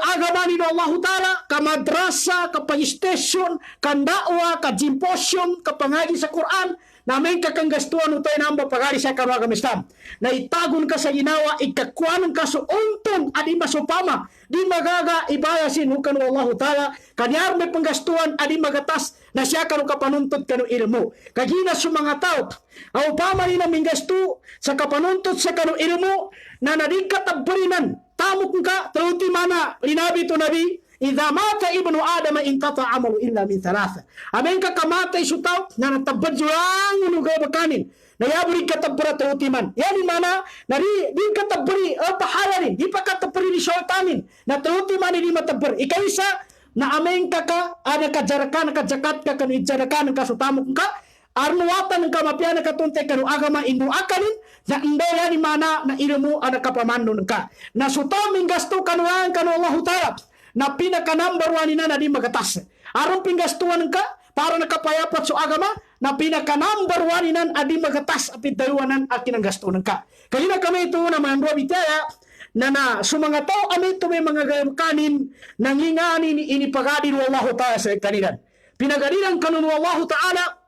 agama ni Allah Ta'ala, kamadrasa, kapag-station, kandawa, kajimposyon, kapangaji sa Quran, namin kakanggastuan utay namba pagari sa kanwa Islam. Na itagon ka sa ginawa, ikakuanan ka so untong, adi masupama, di magaga ibayasin hukan Allah Ta'ala, kanyar may panggastuan, adi magatas, na siya kanu kapanuntod kanu ilmu. Kagina sa mga tao, au pama ni naming gasto, sa kapanuntod sa kanu ilmu, na nadingkat tabbarinan, tamok ka, taluti mana, linabi to nabi, idha mata ibnu Adam inqata amalu illa min thalatha. Amen ka kamatay sutaw, na natabad zulang unugay bakanin, na yaburi ka tabbara taluti man. Yan mana, na di ka tabbari, pahalanin, di pa ka tabbari ni sultanin, na taluti man hindi matabbar. Ikaisa, na amen ka ada kajarakan, kajakat ka, kanu ijarakan ka, sutamok ka, arnuwatan ng kamapian na katuntay kanu agama indu akanin na indaya ni mana na ilmu ada kapamando ka na sutaming gasto kanuan kanu Allah Ta'ala na pinaka number 1 na di magatas aron pinggastuan ka para nakapayapat so agama na pinaka number 1 nan adi magatas apid daluanan akin ang gasto ka kaya na kami ito na mga bitaya na sumanga tao ami ito may mga kanin nangingani ni inipagadin Allah Ta'ala sa kanilan pinagadilan kanu Allah Ta'ala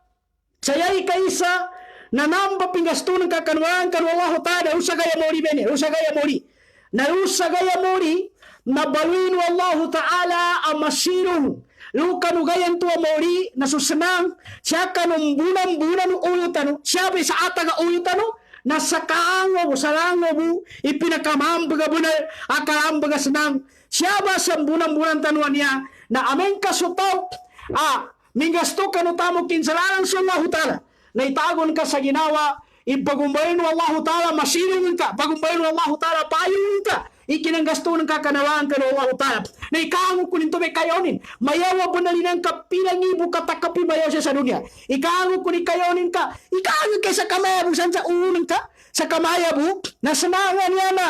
sayay kaisa na namba pingasto ng kakanwaan kanu Allah Ta'ala usagaya mori bene usagaya mori na usagaya mori na balwin Allah Ta'ala amasirong lukanu gayan tuwa mori na susenang siya kanong bunan uyutan siya ba sa ataga uyutan na sa kaango mo sarango mo ipinakamambaga bunay akaambaga senang siya ba sa bunan tanuan niya na ameng kasutaw mingasto ka no tamo kinsalanan sa Allah Ta'ala na itagon ka sa ginawa ipagumbayin mo Allah Ta'ala masilin ka pagumbayin mo Allah Ta'ala payong ka ikinanggasto ng kakanawaan kanu Allah Ta'ala. Na ikaango kunin to may kayonin. Mayawa bunalinan ka pilangibo katakapi mayaw siya sa dunia. Ikaango kunin kayonin ka. Ikaango kay sa kamaya busan sa unang ka. Sa kamaya bu. Nasanangan niya na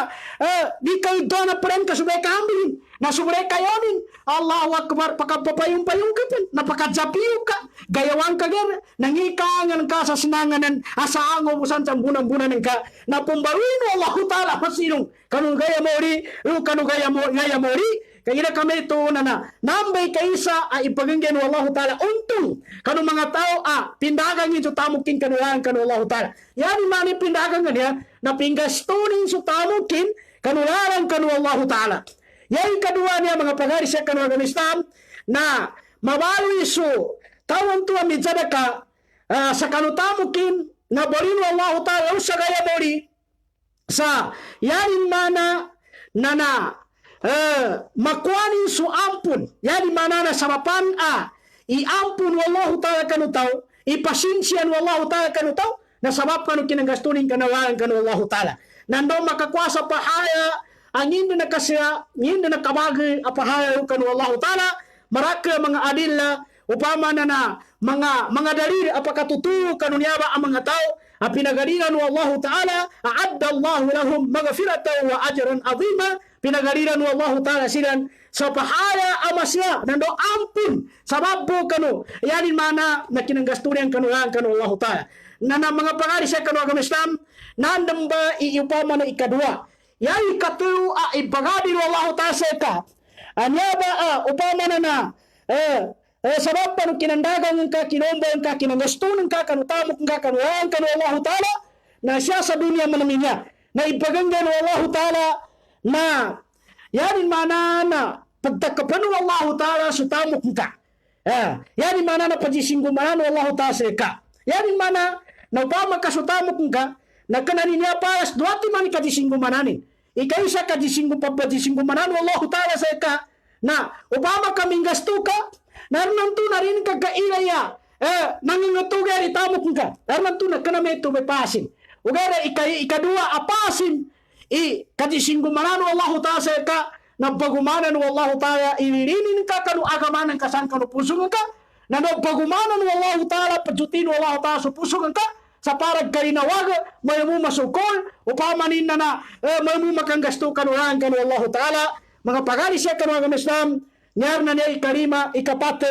di kayo doon na pren ka subay kaambilin. Na subay kayonin. Allahu Akbar. Pakapapayong-payong ka pun. Napakadzapiyo ka. Gayawang ka gana. Nangikangan ka sa sinanganan. Asaango busan sa bunang-bunan ka. Na pumbaruin Allah Ta'ala masinong. Kanong gaya mori. Kanong gaya mori. Kaya kami ito na nambay kaisa ay ipaganggan ng Allah Ta'ala untong kanong mga tao pindagang ito tamukin kanulaan kanu Allah Ta'ala. Yan mani pindagang niya na pinggastunin so tamukin kanulaan kanu Allah Ta'ala. Yan kadua niya mga pagari siya kanu agama Islam na mawali so tawon tuwa midzadaka sa kanu tamukin na bolino Allah Ta'ala sa gaya bori sa yan mana na makuanin su ampun yani manana samapan iampun wallahu ta'ala kanu tau ipasinsian wallahu ta'ala kanu tau na sabab kanu kinanggastunin kanawalan kanu wallahu ta'ala nando makakuasa pahaya angin na kasya ngin na kabagi apahaya kanu wallahu ta'ala maraka mga adilla upama na mga dalil apakatutu kanu niyaba ang mga tao pinagaliran wallahu ta'ala a'adda Allahu lahum maghfiratan wa ajran azima pinagaliran wallahu ta'ala silan sa pahaya amasya nando ampun sabab po kanu yanin mana na kinanggastunan kanu wallahu ta'ala na mga pangari sa kanu agama Islam nandamba iupama na ikadua yai katu ibagadi wallahu ta'ala sa ka anyaba upama na sabab panu kinandagang ka kinombo ka kinanggastunan ka kanu tamok ka kanu wallahu ta'ala na siya sa dunia manaminya na ibaganggan wallahu ta'ala na yanin mana na pagtakapanu Allah Ta'ala sutamuk ka. Yanin mana na pagsisingumanan Allah Ta'ala sa ka. Yanin mana na upama ka sutamuk ka na kananin niya paras duwati man ikadisingumanan. Ikaw sa pagsisingumanan Allah Ta'ala sa ka na upama kaming gasto ka naranto na rin kagailaya nangingatugay itamuk ka. Naranto na kaname ito may pasin. Ugara ikadua apasin kadisinggumanan wallahu ta'ala sa ka nagpagumanan wallahu ta'ala ilirinin ka kanu agamanan kasan kanu pusungan ka na nagpagumanan wallahu ta'ala pajutin wallahu ta'ala sa pusungan ka sa parag karinawaga may mo masukol upamanin na may mo makanggasto kanuhan kanu wallahu ta'ala mga pagari siya kanu agama Islam nyar na niya ikarima ikapat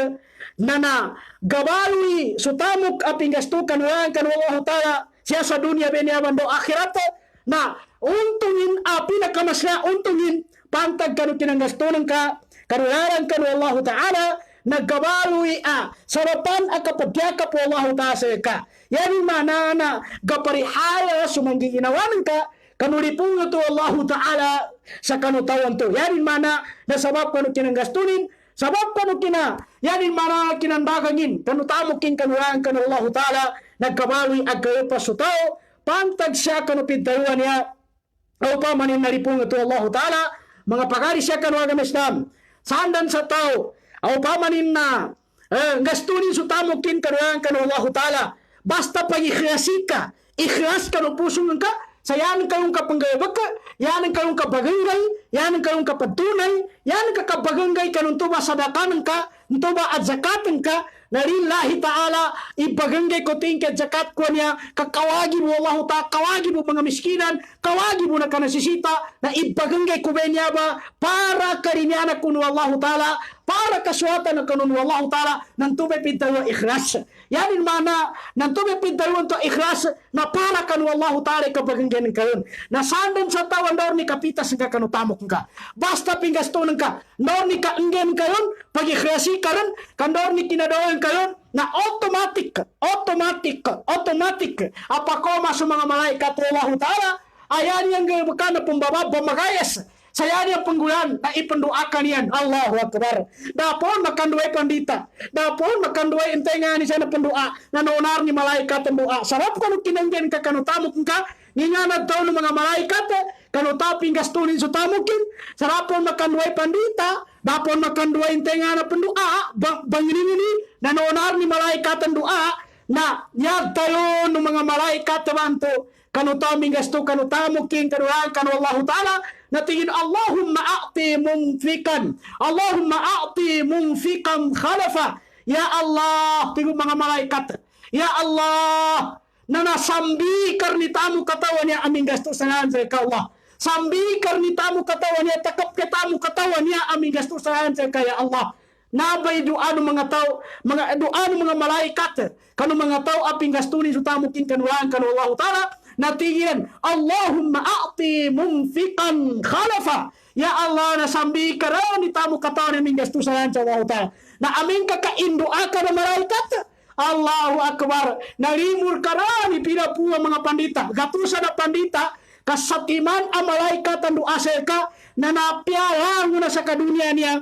na gabalui sutamuk apinggasto kanuhan kanu wallahu ta'ala siya sa dunia beniaban do akhirat na untungin pinakamasya untungin pantag kanu kinanggastunan ka kanuyaran kanu Allah Ta'ala nagkabalui sarapan akapadyaka po Allah Ta'ala sa ka yan mana na gaparihaya sumanggiginawanan ka kanulipong ito Allah Ta'ala sa kanutawan to yan mana na sabab kanu kinanggastunin sabab kanu yan mana kinandagangin kanutamukin kanuyaran kanu Allah Ta'ala nagkabalui agkayapas sa tao pantag siya kanupintaruan niya o pa manin naripong ito Allah Ta'ala mga pagari siya kanu agama Islam sandan sa tao o pa manin na gastunin su tamukin kanu Allah Ta'ala basta pag ikhyasi ka ikhlas kanu pusong ka sa yan kayong kapanggayabag ka yan kayong kabagangay yan kayong kapatunay yan kakabagangay kanong tuba sadakanan ka tuba at zakatan ka na lillahi ta'ala ipagangay ko tingkat zakat ko niya kakawagi mo Allah ta'ala kawagi mo mga miskinan kawagi mo na kanasisita na ipagangay ko ba niya ba para karinyana kuno Allah ta'ala para kaswatan na kuno Allah ta'ala nang tubay pintawa ikhlas yanin mana nang tubay pintawa to ikhlas na para kanu Allah ta'ala kapagangay ng kayon na sandan sa tawan daw ni kapitas nga kanutamok ka basta pingastunan ka daw ni kaanggan kayon pag ikhlasi karon kandor ni kinadawan kayon na automatic apakoma sa mga malaikat Allah Ta'ala ayan yang gawakana pumbaba pamagayas saya yang penggulan na ipendoakan yan Allahu Akbar dapon makanduay pandita dapon makanduay intenga ni sana pendoa na nonar ni malaikat pendoa sarap kanu kinanggen ka kanutamok ka nginganad daw ng mga malaikat kanutaping gastunin sa tamukin sarapon makanduay pandita dapon makanduay intenga na pendoa banginin ini na nonar ni malaikat pendoa na yag tayo ng mga malaikat banto kanutaming gasto kanutamukin kanuhan kanu Allah Ta'ala natingin Allahumma a'ti mumfikan, Allahumma a'ti mumfikan khalafa. Ya Allah, tingin mga malaikat, ya Allah, na nasambi karni tamu katawan niya aming gastusan sa Allah. Sambi karni tamu katawan niya, takap ke tamu katawan niya aming gastusan sa kaya Allah. Nabay doa ng mga tao, mga doa ng mga malaikat, kanu mga tao aping gastunin sa tamu kin kanulaan kanu Allah Ta'ala, natingin Allahumma a'ti mumfikan khalafa. Ya Allah, nasambi karon ni tamu katawan aming gastusan sa Allah Ta'ala. Na aming kakaindoa ka ng malaikat. Allahu Akbar. Narimur karani pinapuwa mga pandita. Gatusa na pandita, kasatiman ang malaikat ang doa sa ka, na napialang mo na sa kadunya niya,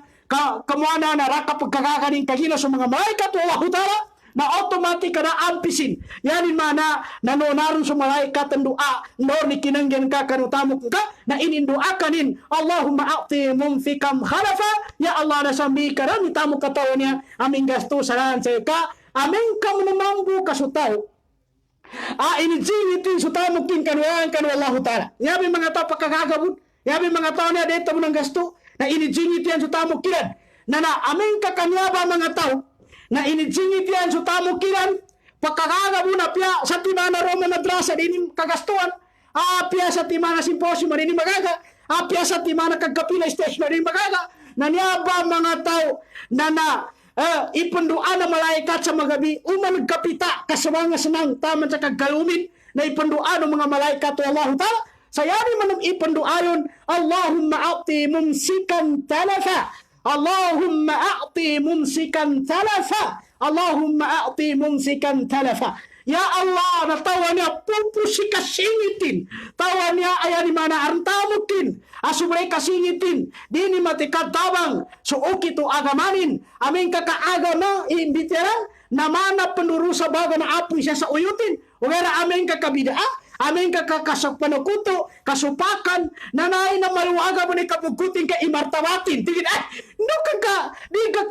kamuana na raka pagkakakaning kagila sa mga malaikat, Allahu Ta'ala, na automatic ka na ampisin. Yanin mana, nanonaron sa malaikat ang doa, nor ni kinangyan ka, kanutamok ka, na inindoa kanin, Allahumma a'ti mumfikam khalafa, ya Allah, nasambi ka rin, itamok katawan niya, aming gasto sa sa ka, aming kamunamambu kasutaw, inijingitin sutamok kin kanuan kanu Allah Ta'ala. Yabi mga tao pagkakagabun, yabi mga tao na dito mo ng gasto, na inijingit yan sutamok kiran, na aming kakanyaba mga tao, na inijingit yan sutamok kiran, pagkakagabun na pia sa timana Roma madrasa, dinim kagastuan, pia sa timana simposium, dinim magaga, pia sa timana kagkapila station, dinim magaga, na niyaba mga tao, na ipanduan na malaikat sa magabi, uman nagkapita, kasama senang, taman sa kagalumin, na ipanduan ng mga malaikat o Allah Ta'ala, sayari man ang ipanduayon, Allahumma a'ti mumsikan talafa, Allahumma a'ti mumsikan talafa, Allahumma a'ti mumsikan talafa. Ya Allah, natawa niya pupusi kasingitin, tawa niya ayan ni mana artamukin, asubray kasingitin, di ni matikat tabang, suuki to agamanin, aming kakaagama, iimbitiran, namana pendurusa baga na apoy siya sa uyutin, ugera aming kakabida, aming kakasakpanukuto, kasupakan, nanay na maluwaga mo ni kapugkutin ka imartawatin, tingin, no di ka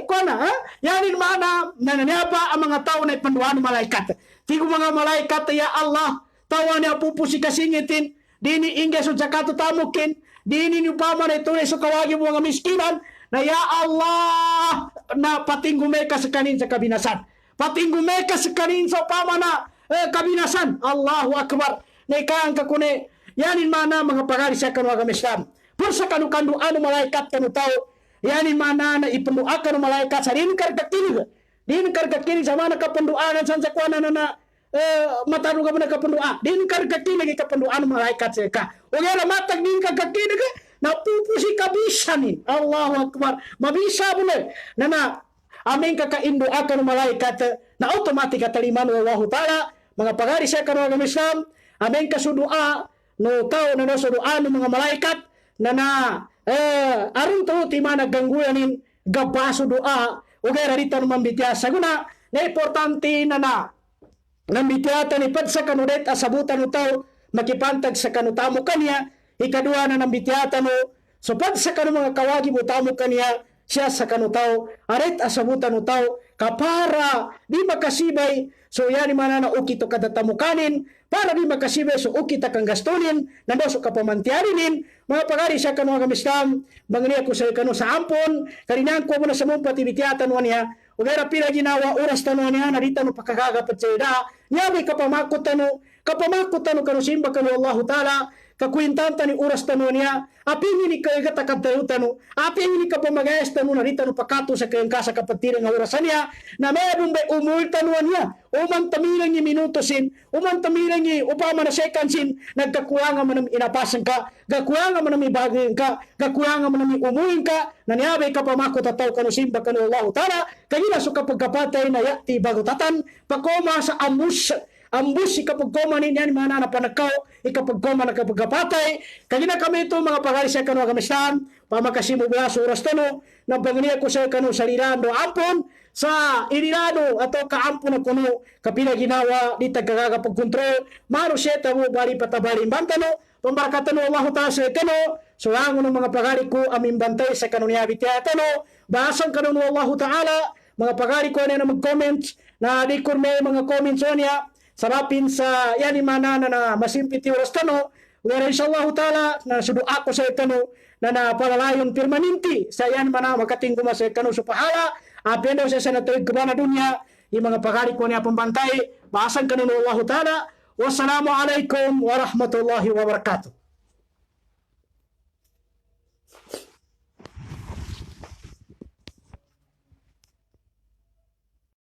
kuana, ha? Yanin mana, nananyaba ang mga tao na ipanduan ng malaikat. Tigo mga malaikat, ya Allah, tawa niya pupusi kasingitin, dini ingga so jakato tamukin, dini niyo pa man ito so kawagi mo mga miskinan, na ya Allah, na patinggume ka sa kanin sa kabinasan. Patinggume ka sa kanin sa pamana, kabinasan. Allahu Akbar. Na ikaang kakune, yanin mana mga pagari sa kanwa kamislam. Pursa kanu ano malaikat kanu tao, yanin mana na ipendua kanu malaikat sa rin karkakinig. Din karkakinig sa mana kapenduanan sa kuana na mataruga mo na kapendua. Din karkakinig kapenduan malaikat sa ka. O nga matag din karkakinig na pupusi kabisanin. Allahu Akbar. Mabisa mo na aming kakaindoa kanu malaikat na automatic kataliman ng Allah Ta'ala. Mga pagari sa kanwa ng Islam, aming kasudua no tao na nasudua ng mga malaikat aron to ti mana gangguyanin gabaso doa o kaya rarita naman bitya saguna na importante na nambitya tanipad sa kanudet asabutan no tao makipantag sa kanutamo kanya ikadua na nambitya no so pad sa kanu mga kawagi mo tamo kanya siya sa kanutaw aret asabutan no tao kapara di makasibay so yani mana na ukito kadatamukanin para di makasibay so ukita kang gastunin nando so kapamantiarinin mga pagari sa kanwa kamistam bangni ako sa kanu sa ampon kaninan ko mo na sa mong patibitiatan mo niya ugera pila ginawa oras tanong niya narita no pakagagapat sa ida nyabi kapamakot tano kanu simba kanu Allah Ta'ala kakwintanta ni oras tano niya apin ni kay katakadtayo tano apin ni kapamagayas tano narita no pakato sa kayang kasa kapatiran nga orasan niya na mayroon ba umul tanuan niya umang tamilang ni minutosin umang tamilang ni upama na secondsin nagkakuyangan man inapasan ka gakuyangan man ibagin ka gakuyangan man umuin ka naniabay ka pamakot ataw kanu simba kanu Allah Ta'ala kagila so kapag kapatay na yati bagutatan pakoma sa ambus ikapagkoma ni yan mga na panakaw ikapagkoma na kapagkapatay kagina kami ito mga pagarisya kanu kamistan pamakasimu ba sa oras tano na pangniya ko sa kanu salirando ampon sa irirado ato kaampon na kuno kapila ginawa di tagagapagkontrol maro siya tamo bali patabali bantano pambarakatan Allah Ta'ala sa kanu sulangon ng mga pagari ko aming bantay sa kanu niya bitya tano bahasan kanu Allah Ta'ala mga pagari ko na mag-comment na di ko may mga comments niya sarapin sa yani manana na masimpiti oras tano Wala insyaallah taala na sudu ako sa kanu na napalalayon permanente sa yan mana makatinggo sa kanu supahala apendo sa sanatoy kubana dunya yung mga pagari ko niya pambantay bahasan kanu Allah taala. Wassalamu alaikum warahmatullahi wabarakatuh.